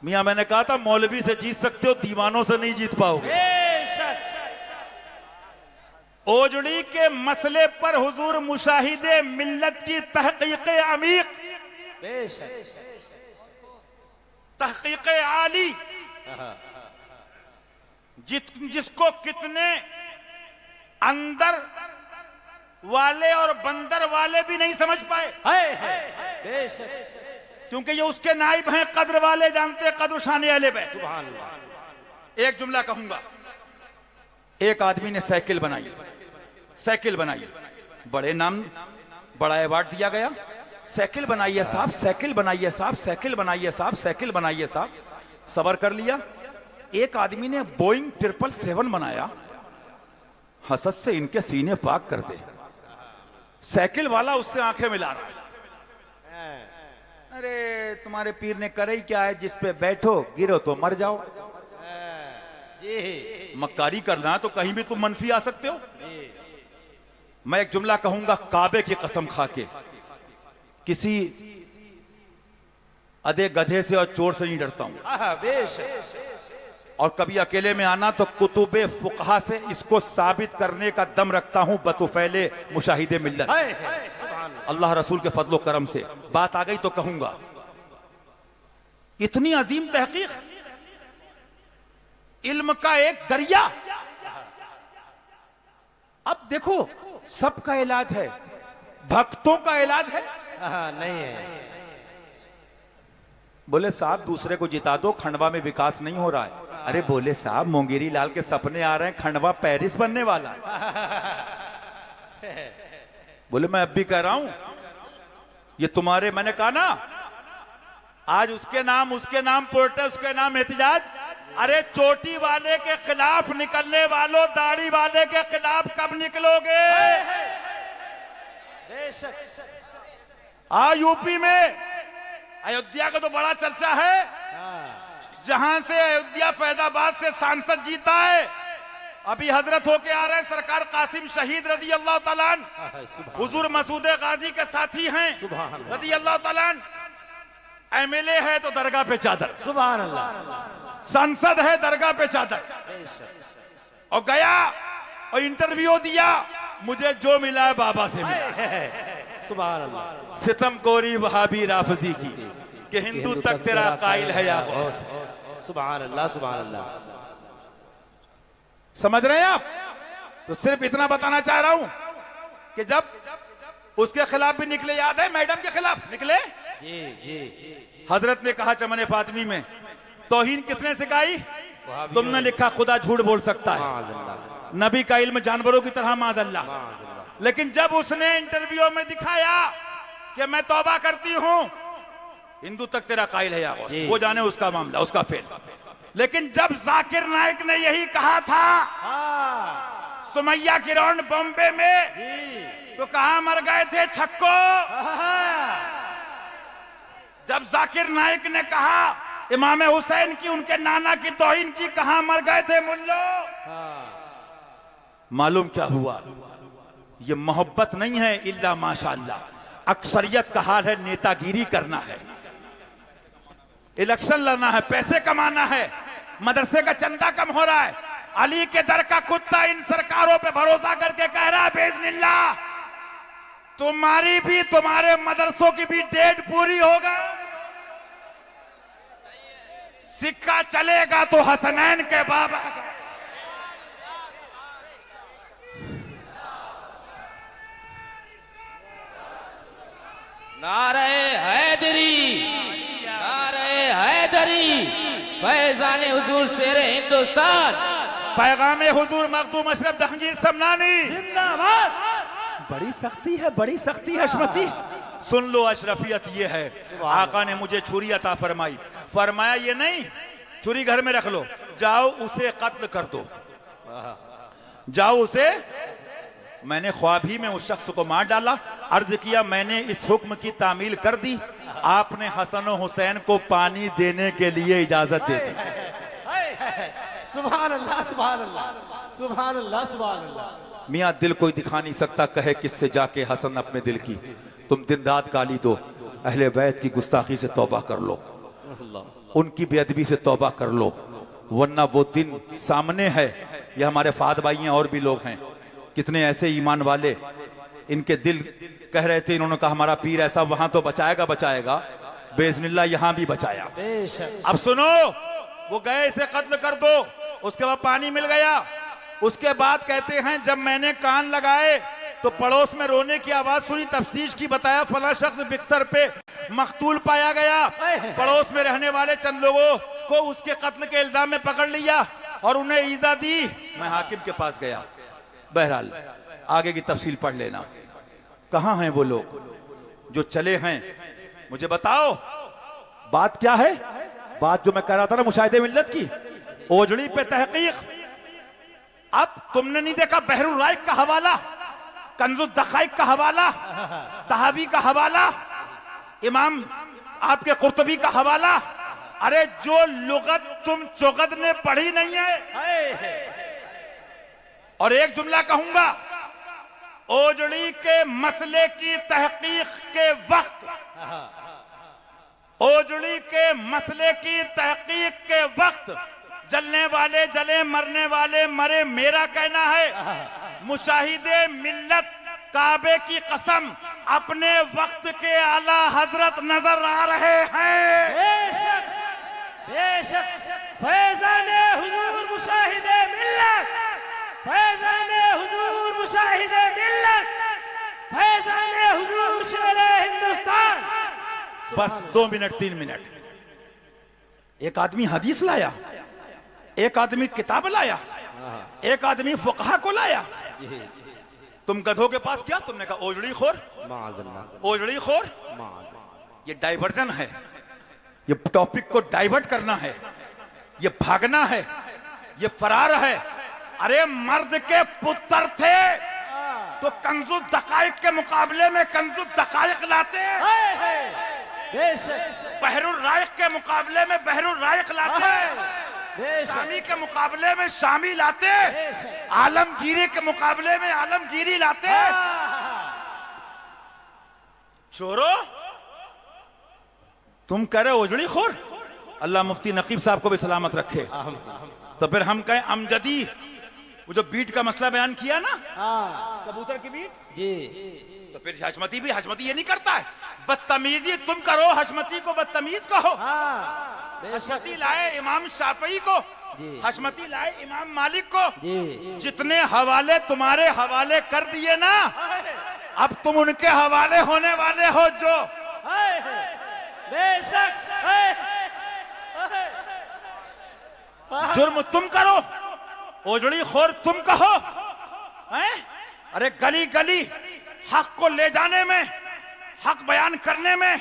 मियां मैंने कहा था मौलवी से जीत सकते हो, दीवानों से नहीं जीत पाओगे।
बेशक।
ओजड़ी के मसले पर हुजूर मुशाहिदे मिल्लत की तहकीक अमीक,
बेशक।
तहकीक आली, जिसको कितने अंदर वाले और बंदर वाले भी नहीं समझ पाए।
बेशक।
क्योंकि ये उसके नाइब हैं, कद्र वाले जानते, कद्र शान अहले बैत।
सुभान अल्लाह।
एक जुमला कहूंगा। एक आदमी ने साइकिल बनाई, साइकिल बनाई, बड़े नाम, बड़ा अवार्ड दिया गया। साइकिल बनाइए साहब, साइकिल बनाइए साहब, साइकिल बनाइए साहब, साइकिल बनाइए साहब। सबर कर लिया। एक आदमी ने बोइंग 777 बनाया, हसद से इनके सीने पाक कर दे। साइकिल वाला उससे आंखें मिला रहा है। अरे तुम्हारे पीर ने करे ही क्या है, जिस पे बैठो गिरो तो मर जाओ।
जी।
मक्कारी करना है तो कहीं भी तुम मनफी आ सकते हो। मैं एक जुमला कहूंगा काबे की कसम खा के, किसी अधे गधे से और चोर से नहीं डरता हूं।
बेशक।
और कभी अकेले में आना तो कुतुबे फुकहा से इसको साबित करने का दम रखता हूं बतुफैले मुशाहिदे मिल्लत। अल्लाह रसूल के फजलो करम से बात आ गई तो कहूंगा, इतनी अजीम तहकीक, इल्म का एक दरिया। अब देखो सबका इलाज है, भक्तों का इलाज है
नहीं है।
बोले साहब दूसरे को जिता दो, खंडवा में विकास नहीं हो रहा है। अरे बोले साहब मोंगेरी लाल के सपने आ रहे हैं, खंडवा पेरिस बनने वाला है। बोले मैं अब भी कह रहा हूं, ये तुम्हारे, मैंने कहा ना आज उसके नाम पोर्टल, उसके नाम एहतजाज। अरे चोटी वाले के खिलाफ निकलने वालों, दाढ़ी वाले के खिलाफ कब निकलोगे? यूपी में अयोध्या का तो बड़ा चर्चा है, जहां से अयोध्या फैजाबाद से सांसद जीता है। अभी हजरत होके आ रहे हैं सरकार कासिम शहीद रजी अल्लाह तआला अन्हु, हुजूर मसूद गाजी के साथी हैं रजी अल्लाह तआला अन्हु। एमएलए है तो दरगाह पे चादर,
सुभान अल्लाह।
सांसद है दरगाह पे चादर। और गया और इंटरव्यू दिया, मुझे जो मिला है बाबा से मिला।
सुभान अल्लाह।
सितम कोरी वहाबी राफजी की कि हिंदू तक तेरा कायल है या गौस।
सुभान अल्लाह, सुभान अल्लाह।
समझ रहे हैं आप? तो सिर्फ इतना बताना चाह रहा हूं कि जब उसके खिलाफ भी निकले, याद है मैडम के खिलाफ निकले,
जी जी।
हजरत ने कहा चमन फातिमी में, तौहीन किसने सिखाई? तुमने लिखा खुदा झूठ बोल सकता है, नबी का इल्म जानवरों की तरह माज़अल्लाह। लेकिन जब उसने इंटरव्यू में दिखाया कि मैं तौबा करती हूं, हिंदू तक तेरा कायल है या गौस, वो जाने उसका मामला, उसका फेल। लेकिन जब जाकिर नाइक ने यही कहा था सुमैया किरण बॉम्बे में, तो कहां मर गए थे छक्को? जब जाकिर नाइक ने कहा इमाम हुसैन की, उनके नाना की तौहीन की, कहां मर गए थे मुल्लो? मालूम क्या हुआ? ये मोहब्बत नहीं है इल्ला माशाअल्लाह, अक्सरियत का हाल है नेतागिरी करना है, इलेक्शन लड़ना है, पैसे कमाना है, मदरसे का चंदा कम हो रहा है। अली के दर का कुत्ता इन सरकारों पे भरोसा करके कह रहा है बेइज़्निल्लाह तुम्हारी भी, तुम्हारे मदरसों की भी डेट पूरी होगा, सिक्का चलेगा तो हसनैन के बाबा का।
नारे हैदरी, नारे हैदरी, फैज़ाने हुजूर शेर हिंदुस्तान,
पैगामे हुजूर मखदूम अशरफ जहांगीर समनानी
जिंदाबाद।
बड़ी सख्ती है, बड़ी सख्ती है हशमती। सुन लो अशरफियत ये है, आका ने मुझे छुरी अता फरमाई, फरमाया ये नहीं छुरी घर में रख लो, जाओ उसे कत्ल कर दो, जाओ उसे। मैंने ख्वाब ही में उस शख्स को मार डाला, अर्ज किया मैंने इस हुक्म की तामील कर दी, आपने हसन और हुसैन को पानी देने के लिए इजाजत दे दी।
सुभान अल्लाह, सुभान अल्लाह, सुभान अल्लाह, सुभान अल्लाह।
मियाँ दिल कोई दिखा नहीं सकता, कहे किससे जाके हसन अपने दिल की। तुम दिन रात गाली दो, अहले बैत की गुस्ताखी से तौबा कर लो, उनकी बेअदबी से तौबा कर लो, वरना वो दिन सामने है। ये हमारे फाद भाई हैं और भी लोग हैं, कितने ऐसे ईमान वाले, इनके दिल कह रहे थे, इन्होंने कहा हमारा पीर ऐसा, वहां तो बचाएगा बचाएगा, बेइज़्निल्लाह यहां भी बचाया। अब सुनो, वो गए इसे कत्ल कर दो, उसके बाद पानी मिल गया, उसके बाद कहते हैं जब मैंने कान लगाए तो पड़ोस में रोने की आवाज सुनी, तफ्तीश की बताया फला शख्स बिक्सर पे मकतूल पाया गया। पड़ोस में रहने वाले चंद लोगों को उसके कत्ल के इल्जाम में पकड़ लिया और उन्हें ईजा दी। मैं हाकिम के पास गया। बहरहाल आगे की तफसील पढ़ लेना। कहां हैं वो लोग जो चले हैं, मुझे बताओ बात क्या है। बात जो मैं कह रहा था ना मुशाहिदे मिल्लत की, ओजड़ी पे तहकीक। अब तुमने नहीं देखा बहरुल राइक का हवाला, कंजुल दकाइक का हवाला, तहावी का हवाला, इमाम आपके कुर्तुबी का हवाला। अरे जो लुगत तुम चुगद ने पढ़ी नहीं है। और एक जुमला कहूंगा, ओजड़ी के मसले की तहकीक के वक्त, ओजड़ी के मसले की तहकीक के वक्त जलने वाले जले, मरने वाले मरे। मेरा कहना है मुशाहिदे मिल्लत काबे की कसम अपने वक्त के आला हजरत नजर आ रहे हैं।
बेशक बेशक फैज़ाने हुजूर मुशाहिदे मिल्लत, फैज़ाने हुजूर मुशाहिदे मिल्लत, फैज़ाने हुजूर शेरे हिंदुस्तान।
बस 2 मिनट 3 मिनट। एक आदमी हदीस लाया, एक आदमी किताब लाया, एक आदमी फुकहा को लाया। तुम गधों के पास क्या, तुमने कहा ओजड़ी खोर, ओजड़ी खोर। ये डाइवर्जन है, ये टॉपिक को डाइवर्ट करना है, ये भागना है, ये फरार है। अरे मर्द के पुत्र थे तो कंजुल दकाइक के मुकाबले में कंजुल दकाइक लाते, बहरुल राइक के मुकाबले में बहरुल राइक लाते, शामी के मुकाबले में शामी लाते, आलमगीरी के मुकाबले में आलमगीरी लाते। चोरो तुम कह रहे ओजड़ी खोर। अल्लाह मुफ्ती नकीब साहब को भी सलामत रखे। तो फिर हम कहें अमजदी, वो जो बीट का मसला बयान किया ना, कबूतर की बीट जी, तो फिर हशमती भी हशमती ये नहीं करता है। बदतमीजी तुम करो, हशमती को बदतमीज कहो। हशमती लाए इमाम शाफई को, हशमती लाए इमाम मालिक को। जितने हवाले तुम्हारे हवाले कर दिए ना, अब तुम उनके हवाले होने वाले हो। जो
बेशक
जुर्म तुम करो, ओजड़ी खोर तुम कहो, हैं? अरे गली गली हक को ले जाने में, हक बयान करने में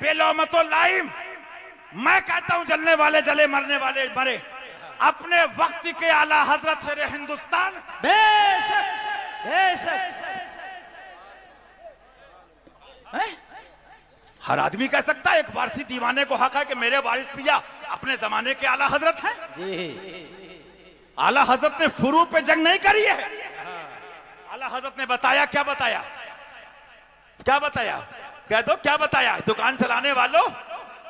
बेलौमतो लाइम। मैं कहता हूं जलने वाले जले, मरने वाले मरे। अपने वक्त के आला हजरत शेरे हिंदुस्तान।
बेशक बेशक
हर आदमी कह सकता है, एक वारसी दीवाने को हक है कि मेरे वारिस पिया अपने जमाने के आला हजरत हैं। आला हजरत ने फुरू पे जंग नहीं करी है। आला हजरत ने बताया, क्या बताया, क्या बताया, कह दो क्या बताया। दुकान चलाने वालों,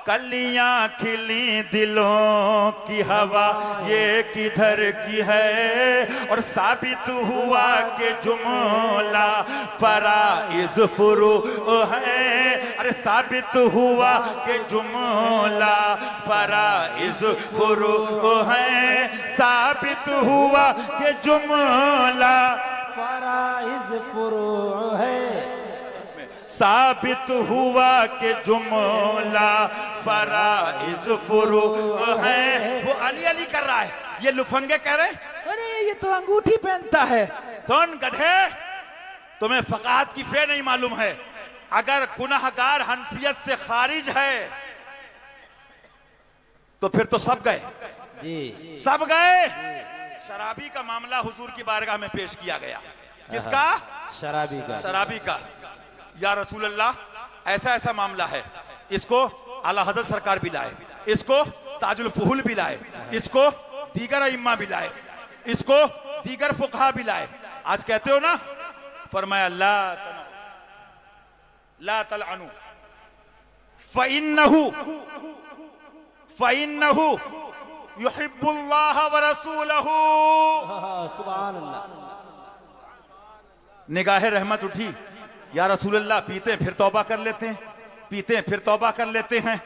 कलियां खिली दिलों की हवा ये किधर की है, और साबित हुआ कि जुमला फराइज फुरू है। अरे साबित हुआ कि जुमला फराइज फुरू है, साबित हुआ कि जुमला
फराइज फुरू है,
साबित हुआ कि जुमला फराइज फुरू है। वो अली अली कर रहा है, ये लुफंगे कह रहे अरे ये तो अंगूठी पहनता है। सुन गधे, तुम्हें फकाहत की फे नहीं मालूम है। अगर गुनाहगार हनफियत से खारिज है तो फिर तो सब गए, सब गए। शराबी का मामला हुजूर की बारगाह में पेश किया गया। किसका?
शराबी का।
शराबी का। या रसूल अल्लाह, ऐसा ऐसा मामला है, इसको आला हजरत सरकार भी लाए, इसको ताजुल फुहुल भी लाए, इसको दीगर इम्मा भी लाए, इसको दीगर फुकहा भी लाए, आज कहते हो ना, फरमाया ला तलअनु फ़इन्नहु युहिब्बुल्लाह व रसूलहु।
सुभान अल्लाह।
निगाहे रहमत उठी, या रसूलल्लाह पीते हैं फिर तौबा कर लेते हैं, पीते हैं फिर तौबा कर लेते हैं,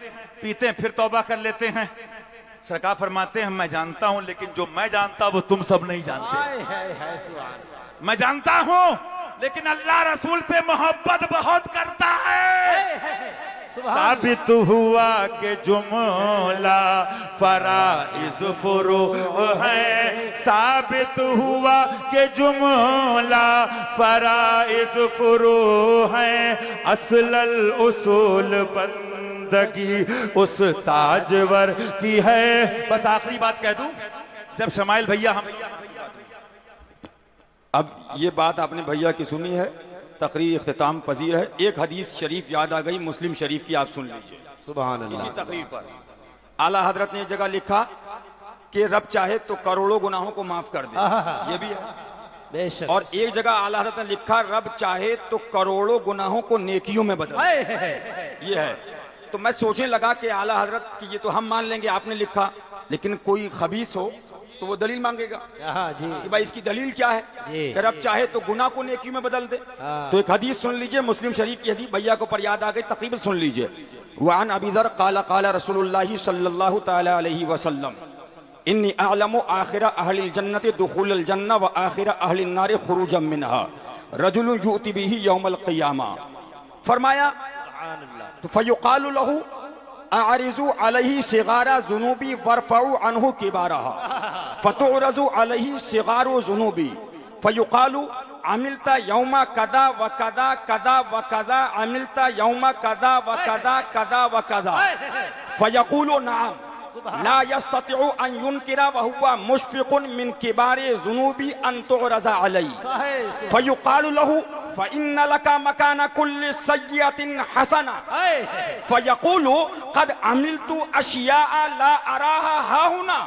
पीते हैं फिर तौबा कर लेते हैं। सरकार फरमाते हैं मैं जानता हूं, लेकिन जो मैं जानता वो तुम सब नहीं जानते। मैं जानता हूं, लेकिन अल्लाह रसूल से मोहब्बत बहुत करता है। साबित हुआ कि जुमला फराइज फुरूअ है, साबित हुआ कि जुमला फराइज फुरूअ है, असलल उसूल बंदगी उस ताजवर की है। बस आखिरी बात कह दूं, जब शमाइल भैया हम
अब ये बात आपने भैया की सुनी है, तकरीर इख्तिताम पजीर है। एक हदीस शरीफ याद आ गई, मुस्लिम शरीफ की, आप सुन लीजिए।
सुभान
इसी
अल्लाह।
तकरीर पर आला हजरत ने एक जगह लिखा कि रब चाहे तो करोड़ों गुनाहों को माफ कर दे, ये भी है।
बेशक।
और एक जगह आला हजरत ने लिखा रब चाहे तो करोड़ों गुनाहों को नेकियों में बदल दे, ये है। तो मैं सोचने लगा कि आला हजरत की ये तो हम मान लेंगे, आपने लिखा, लेकिन कोई खबीस हो तो वो दलील मांगेगा
जी
कि भाई इसकी दलील क्या है कि रब चाहे तो गुनाह को नेकी में बदल दे। तो एक हदीस सुन लीजिए, मुस्लिम शरीफ की हदीस, भैया को पर याद आ गई, तकरीबन सुन लीजिए। वान अबी ज़र क़ाला क़ाला रसूलुल्लाह सल्लल्लाहु तआला अलैहि वसल्लम इन्नी अअलमु आखिरा अहलिल जन्नति दुखूलल जन्नह व आखिरा अहलिन नारि खुरूजम मिनहा रजुलुन युअति बिही यौमल क़ियामा। फरमाया तो फयुक़ालु लहू आरिजु अलैहि सिगारा जुनूबी वरफउ अन्हु किबारहा फतुरजु अलैहि सिगारु जुनूबी फयुक़ालु अमिलता यौमा कदा व कदा कदा व कदा अमिलता यौमा कदा व कदा कदा व कदा फयक़ूलु नअम ला यस्ततिउ अन युनकिरा व हुवा मुशफ़िक़ुन मिन किबारि जुनूबी अन तुरज़ा अलैहि फयुक़ालु लहू फ़इन्न लका मकाना कुल्लि सय्यतिन हसना फ़यक़ूलु क़द अमिलतु अशियाअ ला अराहा हाहुना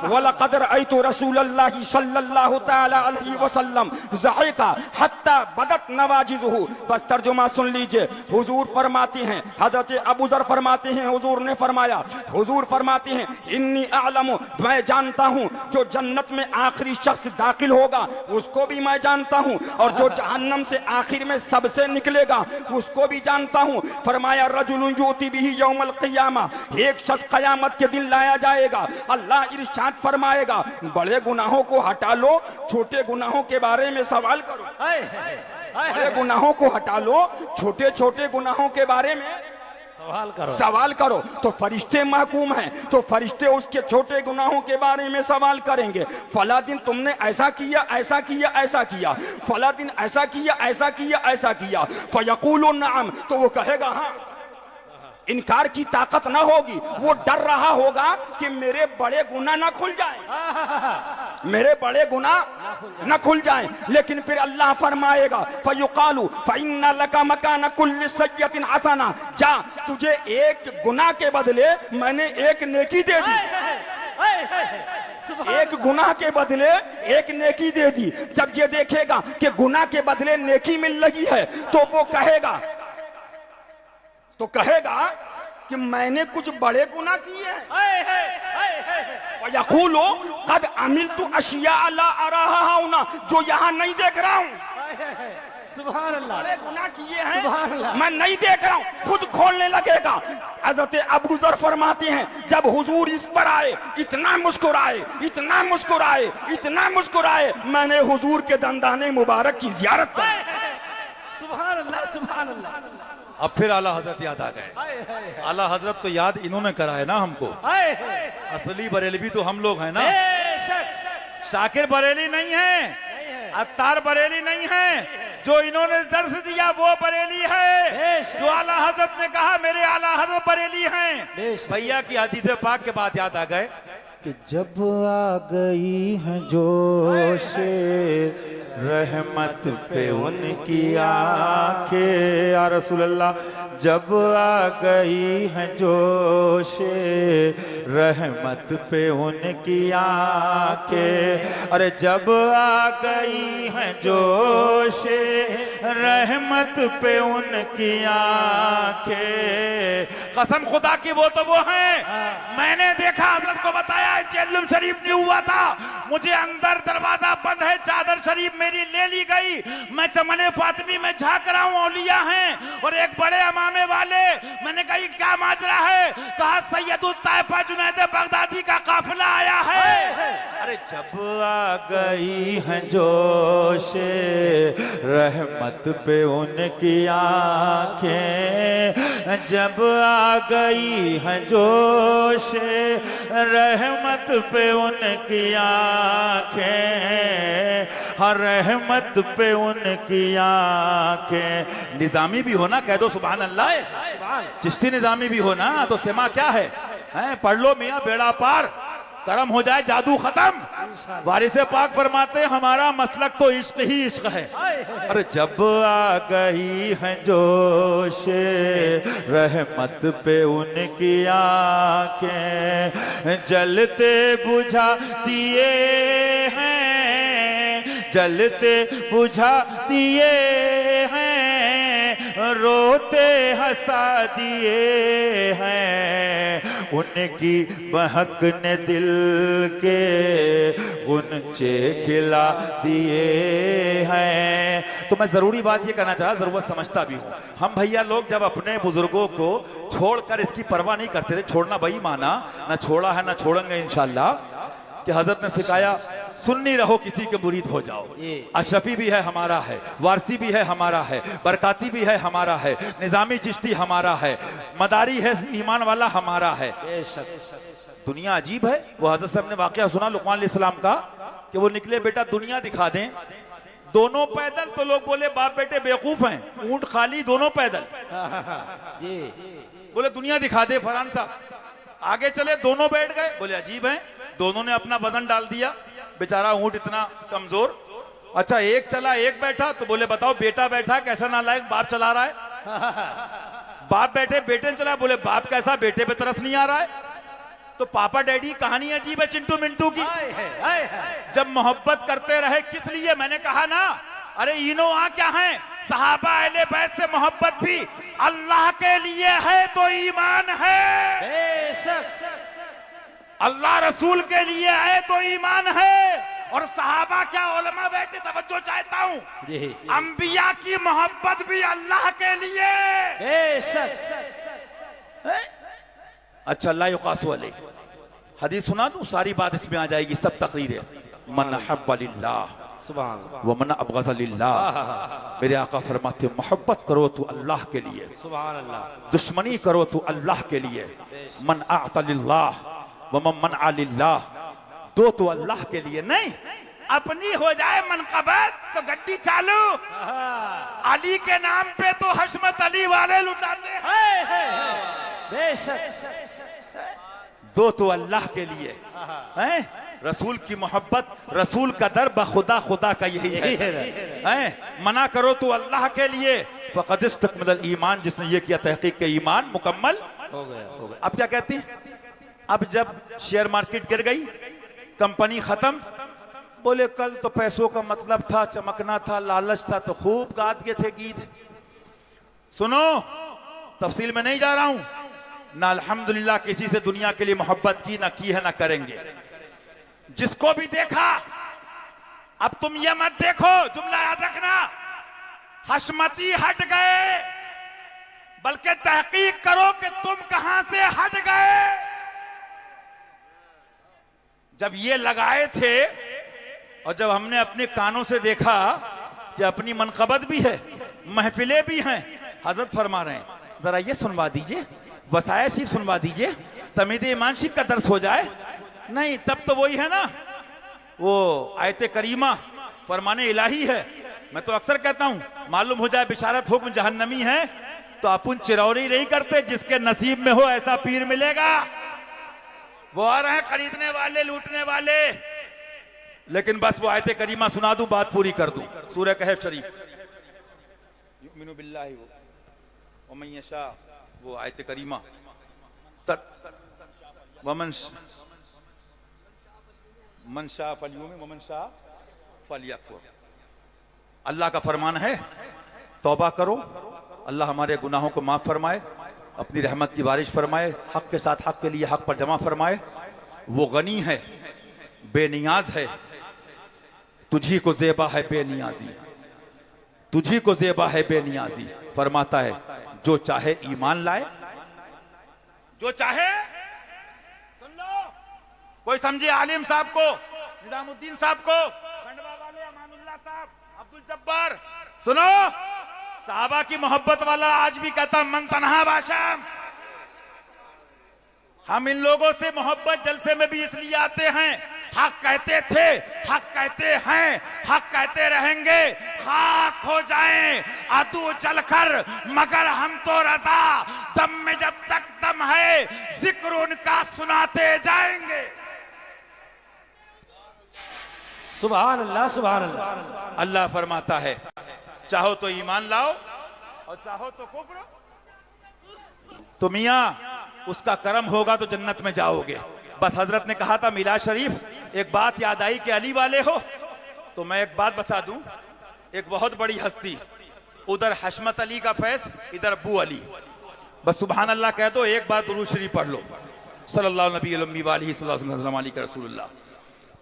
व लक़द रअयतु रसूलल्लाहि सल्लल्लाहु तआला अलैहि वसल्लम ज़हिका हत्ता बदत नवाजिज़ुहु। बस तर्जुमा सुन लीजिए। हुजूर फरमाते हैं, हज़रत अबू ज़र फरमाते हैं, हुजूर ने फरमाया, हुजूर फरमाते हैं इन्नी अअलमु, मैं जानता हूँ जो जन्नत में आखिरी शख्स दाखिल होगा उसको भी मैं जानता हूँ, और जो जहन्नम से आखिर में सबसे निकलेगा उसको भी जानता हूँ। फरमाया रजुलुन युअति बिही यौमल क़ियामा, एक शख्स क़यामत के दिन लाया जाएगा। अल्लाह इरशाद फरमाएगा बड़े गुनाहों को हटा लो, छोटे गुनाहों के बारे में सवाल करो। बड़े गुनाहों को हटा लो, छोटे छोटे गुनाहों के बारे में सवाल करो। तो फरिश्ते महकूम हैं, तो फरिश्ते उसके छोटे गुनाहों के बारे में सवाल करेंगे। फला दिन तुमने ऐसा किया, ऐसा किया, ऐसा किया, फला दिन ऐसा किया, ऐसा किया, ऐसा किया। फयक़ूलु नअम, तो वो कहेगा हाँ। इनकार की ताकत ना होगी, वो डर रहा होगा कि मेरे बड़े गुनाह ना खुल जाएं, मेरे बड़े गुनाह न खुल जाएं। लेकिन फिर अल्लाह फरमाएगा फयुक़ालु फ़इन्न लका मकाना कुल्लि सय्यतिन हसना, जा तुझे एक गुनाह के बदले मैंने एक नेकी दे दी, एक गुनाह के बदले एक नेकी दे दी। जब ये देखेगा कि गुनाह के बदले नेकी मिल रही है तो वो कहेगा कि मैंने कुछ बड़े गुनाह किए हैं। यक़ूलु क़द अमिलतु अशिया ला अराहा हाउना, जो यहाँ नहीं देख रहा हूँ,
सुभान अल्लाह,
बड़े गुनाह किए हैं मैं नहीं देख रहा हूँ, खुद खोलने लगेगा। हज़रत अबू ज़र फरमाते हैं जब हुजूर इस पर आए, इतना मुस्कुराए, इतना मुस्कुराए, इतना मुस्कुराए, मैंने हुजूर के दंदाने मुबारक की ज़ियारत की।
सुभान अल्लाह, सुभान अल्लाह।
अब फिर आला हजरत याद आ गए। आला हजरत तो याद इन्होंने कराया ना हमको, असली बरेलवी तो हम लोग हैं ना। शाकिर बरेली नहीं है, अत्तार बरेली नहीं है, जो इन्होंने दर्श दिया वो बरेली है। जो आला हजरत ने कहा मेरे आला हजरत बरेली हैं। भैया की हदीस पाक के बाद याद आ गए
कि जब आ गई है जोशे
रहमत पे उनकी आंखें। या रसूल अल्लाह, जब आ गई हैं जोशे रहमत पे उनकी आंखें। अरे जब आ गई हैं जोशे रहमत पे उनकी आंखें। कसम खुदा की वो तो वो हैं, मैंने देखा, हजरत को बताया जेलुम शरीफ नहीं हुआ था, मुझे अंदर दरवाजा बंद है, चादर शरीफ मेरी ले ली गई, मैं चमने फातिमी में झांक रहा हूँ, औलिया हैं और एक बड़े अमामे वाले। मैंने कहा ये क्या माजरा है? कहा सैयदुल ताइफा जुनैद बगदादी का काफिला आया है। अरे जब आ गई हैं जोशे रहमत पे उनकी आंखें। जब आ गई हैं जोशे रहमत पे उनकी आंखें। हर रहमत पे उनकी आंखें। निजामी भी होना, कह दो सुभान अल्लाह। चिश्ती निजामी भी होना तो सेमा क्या है, पढ़ लो मियाँ, बेड़ा पार, करम हो जाए, जादू खत्म। वारिसे पाक फरमाते हमारा मसलक तो इश्क ही इश्क है। अरे जब आ गई हैं जोशे रहमत पे उनकी आंखें। जलते बुझा दिए हैं, जलते बुझा दिए हैं, रोते हंसा दिए हैं। उनकी महक ने दिल के गुनचे खिला दिए हैं। तो मैं जरूरी बात ये कहना चाहा, जरूरत समझता भी हूँ, हम भैया लोग जब अपने बुजुर्गों को छोड़कर इसकी परवाह नहीं करते थे, छोड़ना भाई माना, ना छोड़ा है ना छोड़ेंगे इंशाल्लाह, कि हजरत ने सिखाया सुन्नी रहो किसी के मुरीद हो जाओ। अशरफी भी है हमारा है, वारसी भी है हमारा है, बरकाती भी है हमारा है, निजामी चिश्ती हमारा है, मदारी है ईमान वाला हमारा है। दुनिया अजीब है। वो हजरत साहब ने वाकया सुना लुकमान अलैहिस्सलाम का कि वो निकले, बेटा दुनिया दिखा दें। दोनों पैदल तो लोग बोले बाप बेटे बेवकूफ हैं, ऊंट खाली दोनों पैदल। बोले दुनिया दिखा दे फरहान साहब। आगे चले, दोनों बैठ गए, बोले अजीब है, दोनों ने अपना वजन डाल दिया, बेचारा ऊंट इतना कमजोर। अच्छा एक चला एक बैठा, तो बोले बताओ बेटा बैठा कैसा नालायक, बाप चला रहा है। बाप बैठे, बेटे ने चला, बोले बाप कैसा, बेटे पे तरस नहीं आ रहा है। तो पापा डैडी कहानी अजीब है चिंटू मिंटू की। जब मोहब्बत करते रहे किस लिए? मैंने कहा ना, अरे इनो आ क्या है, सहाबा अहले बैत से मोहब्बत भी अल्लाह के लिए है तो ईमान है, अल्लाह रसूल के लिए है तो ईमान है। और सहाबा क्या उलमा बैठे, तवज्जो चाहता हूँ, अंबिया की मोहब्बत भी अल्लाह के लिए। अच्छा अल्लाह युकासु अलैह, हदीस सुना दूं, सारी बात इसमें आ जाएगी, सब तकरीर है। मन अहब्ब लिल्लाह व मन अबग़ज़ लिल्लाह। मेरे आका फरमाते मोहब्बत करो तो अल्लाह के लिए, दुश्मनी करो तो अल्लाह के लिए। मन अअता लिल्लाह व मन मनअ लिल्लाह, दो तो अल्लाह के लिए नहीं, अपनी हो जाए मनक़बत तो गड्डी चालू। अली के नाम पे तो हशमत अली वाले लुटाते हैं। दो तो अल्लाह के लिए हैं। रसूल की मोहब्बत, रसूल का दर बखुदा खुदा का यही है। मना करो तो अल्लाह के लिए। फ़क़द इस्तकमल ईमान, जिसने ये किया तहकीक के ईमान मुकम्मल हो गया। अब क्या कहती हैं? अब जब शेयर मार्केट गिर गई, कंपनी खत्म, बोले कल तो पैसों का मतलब था, चमकना था, लालच था, तो खूब गात के थे गीत। सुनो, तफसील में नहीं जा रहा हूं ना, अल्हम्दुलिल्लाह किसी से दुनिया के लिए मोहब्बत की ना की है ना करेंगे। जिसको भी देखा, अब तुम ये मत देखो, जुमला याद रखना, हशमती हट गए, बल्कि तहकीक करो कि तुम कहां से हट गए। जब ये लगाए थे और जब हमने अपने कानों से देखा कि अपनी मनक़बत भी है, महफिलें भी हैं, हजरत फरमा रहे हैं जरा ये सुनवा दीजिए, वसाया शिफ सुनवा दीजिए, तमीद ईमान शिफ का दर्स हो जाए। नहीं, तब तो वही है ना, वो आयत करीमा फरमाने इलाही है। मैं तो अक्सर कहता हूं, मालूम हो जाए बिशारत हुक्म जहन्नमी है तो अपन चिरौरी नहीं करते, जिसके नसीब में हो ऐसा पीर मिलेगा। वो आ रहे हैं खरीदने वाले, लूटने वाले, लेकिन बस वो आयत करीमा सुना दूं, बात पूरी कर दूं। सूरह कहफ शरीफ, युमिनु बिल्लाहि व मन यशा, वो आयत करीमा, वमन मन शाह फलयुमिन वमन शाह फलयकफुर। अल्लाह का फरमान है, तौबा करो, अल्लाह हमारे गुनाहों को माफ फरमाए, अपनी रहमत की बारिश फरमाए, हक के साथ हक के लिए हक पर जमा फरमाए। वो गनी है, बेनियाज है, तुझी को ज़ेबा है बेनियाजी, तुझी को ज़ेबा है बेनियाजी। फरमाता है जो चाहे ईमान लाए, जो चाहे, सुन लो, कोई समझे आलिम साहब को, निजामुद्दीन साहब को, खंडवा वाले अमानुल्लाह साहब, अब्दुल जब्बार, सुनो, साहबा की मोहब्बत वाला आज भी कहता मन तन्हा बाशाम। हम इन लोगों से मोहब्बत जलसे में भी इसलिए आते हैं, हक कहते थे, हक कहते हैं, हक कहते रहेंगे, खाक हो जाएं अदू चलकर, मगर हम तो रजा, दम में जब तक दम है जिक्र उनका सुनाते जाएंगे।
सुभान अल्लाह, सुभान अल्लाह।
अल्लाह फरमाता है चाहो तो ईमान लाओ और चाहो तो कुफ्र, तो मियां उसका करम होगा तो जन्नत में जाओगे। बस हजरत ने कहा था मिलाद शरीफ, एक बात याद आई कि अली वाले हो, तो मैं एक बात बता दूं, एक बहुत बड़ी हस्ती, उधर हशमत अली का फैज, इधर अबू अली, बस सुभान अल्लाह कह दो, एक बार दुरूद शरीफ पढ़ लो, सल्लल्लाहु अलैहि वसल्लम,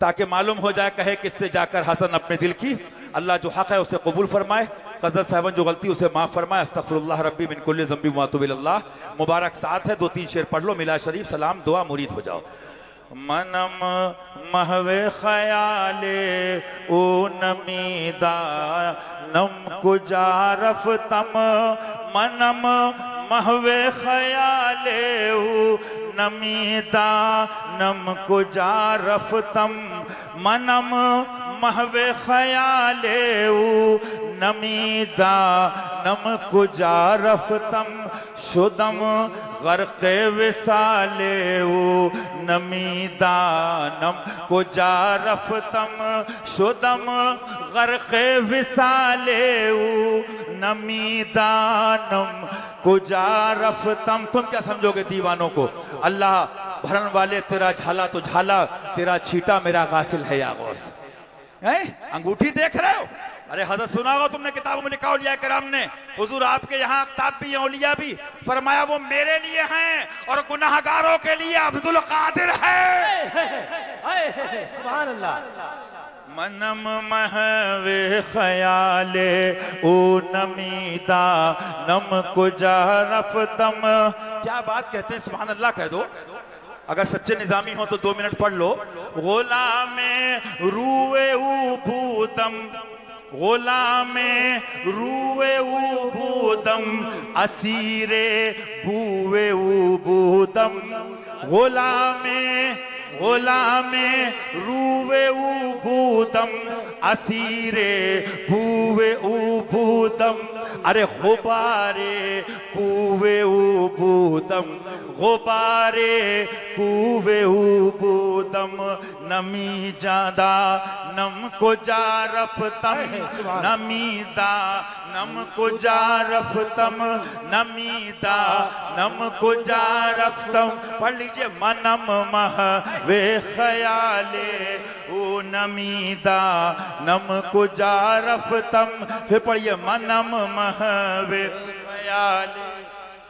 ताकि मालूम हो जाए, कहे किससे जाकर हसन अपने दिल की, अल्लाह जो हक है उसे कबूल फरमाए, क़ज़र साहबन जो गलती उसे माफ फरमाए, अस्तग़फिरुल्लाह रब्बी मिन कुल्लि ज़ंबि व अतूबु इलल्लाह। मुबारक साथ है, 2-3 शेर पढ़ लो, मिलाद शरीफ, सलाम दुआ मुरीद हो जाओ। मनम महवे ख़याले ओ नमीदा नम कुजारफ तम, मनम महवे ख़याले ओ नमीदा नम कुजारफ तम, मनम महवे ख़याले ओ नमीदा नम कुजारफ तम, शुदम गर्क़े विसाले ओ नमीदा नम कुजारफ तम, शुदम गर्क़े विसाले ओ नमीदा नम कुजारफ तम। तुम क्या समझोगे दीवानों को? अल्लाह भरन वाले तेरा झाला तो झाला, तेरा छीटा मेरा गासिल है या गौस। अंगूठी देख रहे हो? अरे हज़रत सुना होगा तुमने, किताबों में लिखा औलिया किराम ने, हुजूर आपके यहाँ अख्ताब भी हैं, औलिया भी, फरमाया वो मेरे लिए हैं और गुनाहगारों के लिए अब्दुल कादिर है।
सुभान अल्लाह।
मनम महवे ख़याले ओ नमीदा नम कुजारफ तम। क्या बात कहते हैं, सुभान अल्लाह कह दो। अगर सच्चे निजामी हो तो 2 मिनट पढ़ लो। गुलामे रूए भूदम, गुलामे रूए भूदम, असीरे बूए बूदम, गुलामे गुलामे रूए भूदम, असीरे बूए भूदम, अरे गुबारे कूवे भूदम, गुबारे कूवे भूदम, नमी जादा नम को जारफ तम, नमीदा नम को जारफ तम, नमीदा नम को जारफ तम। पढ़ लीजिए, मनम मह वे ख़याले ओ नमीदा नम को जारफ तम। फिर पढ़िए, मनम मह वे ख़याले।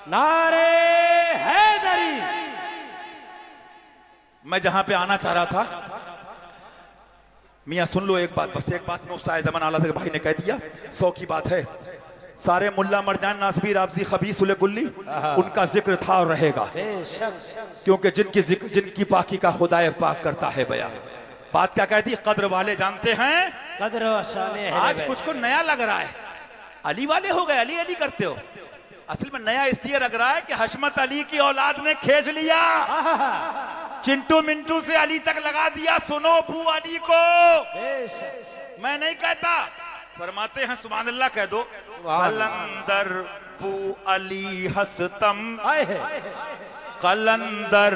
नारे हैदरी।
मैं जहां पे आना चाह रहा था, मियां सुन लो एक बात, बस एक बात मुस्ताए ज़मान आला से भाई ने कह दिया, 100 की बात है। सारे मुल्ला मरजान नासबी राबजी खबीस उले कुल्ली, उनका जिक्र था और रहेगा, क्योंकि जिनकी पाकी का खुदाए पाक करता है बया। बात क्या कहती, कद्र वाले जानते हैं
कद्र शाने।
आज कुछ को नया लग रहा है, अली वाले हो गए, अली अली करते हो। असल में नया इसलिए लग रहा है कि हशमत अली की औलाद ने खींच लिया, चिंटू मिंटू से अली तक लगा दिया। सुनो बू अली को, मैं नहीं कहता, फरमाते हैं सुभान अल्लाह कह दो। कलंदर बू अली हसतम, कलंदर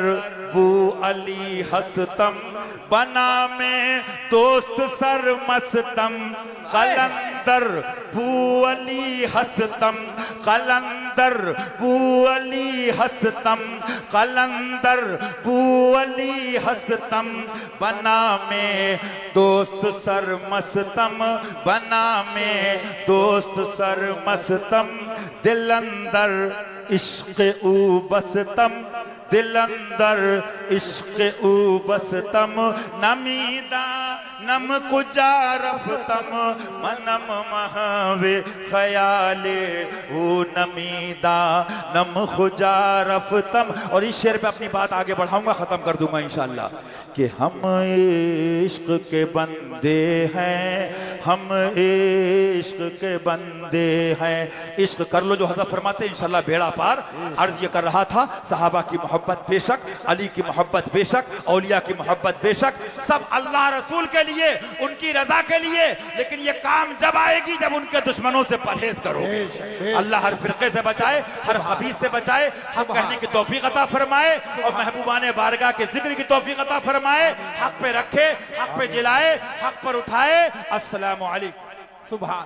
बू अली हसतम, बना में दोस्त सर मस्तम। कलंदर बू अली हसतम, कलंदर बू अली हसतम, कलंदर बू अली हसतम, बना में दोस्त सर मस्तम, बना में दोस्त सर मस्तम। दिल अंदर इश्क ऊ बसतम, दिल अंदर इश्क ऊ बसतम, नमीदा नम कुजा रफ्तम, मनम महवे ख्याले ओ नमीदा नम खुजा रफ्तम। और इस शेर पे अपनी बात आगे बढ़ाऊंगा, खत्म कर दूंगा इंशाअल्लाह कि हम इश्क के बंदे हैं, हम इश्क के बंदे हैं। इश्क कर लो जो हज़रत फरमाते हैं, इंशाअल्लाह बेड़ा पार। अर्ज ये कर रहा था, सहाबा की मोहब्बत बेशक, अली की मोहब्बत बेशक, औलिया की मोहब्बत बेशक, सब अल्लाह रसूल के लिए, उनकी रजा के लिए। लेकिन ये काम जब आएगी जब उनके दुश्मनों से परहेज करो। अल्लाह हर फिरके से बचाए, हर हबीज से बचाए, हक कहने की तौफीक अता फरमाए और महबूबाने बारगाह के जिक्र की तौफीक अता फरमाए। हक पे रखे, हक पे जिलाए, हक पर उठाए। अस्सलामु अलैकुम।
सुभान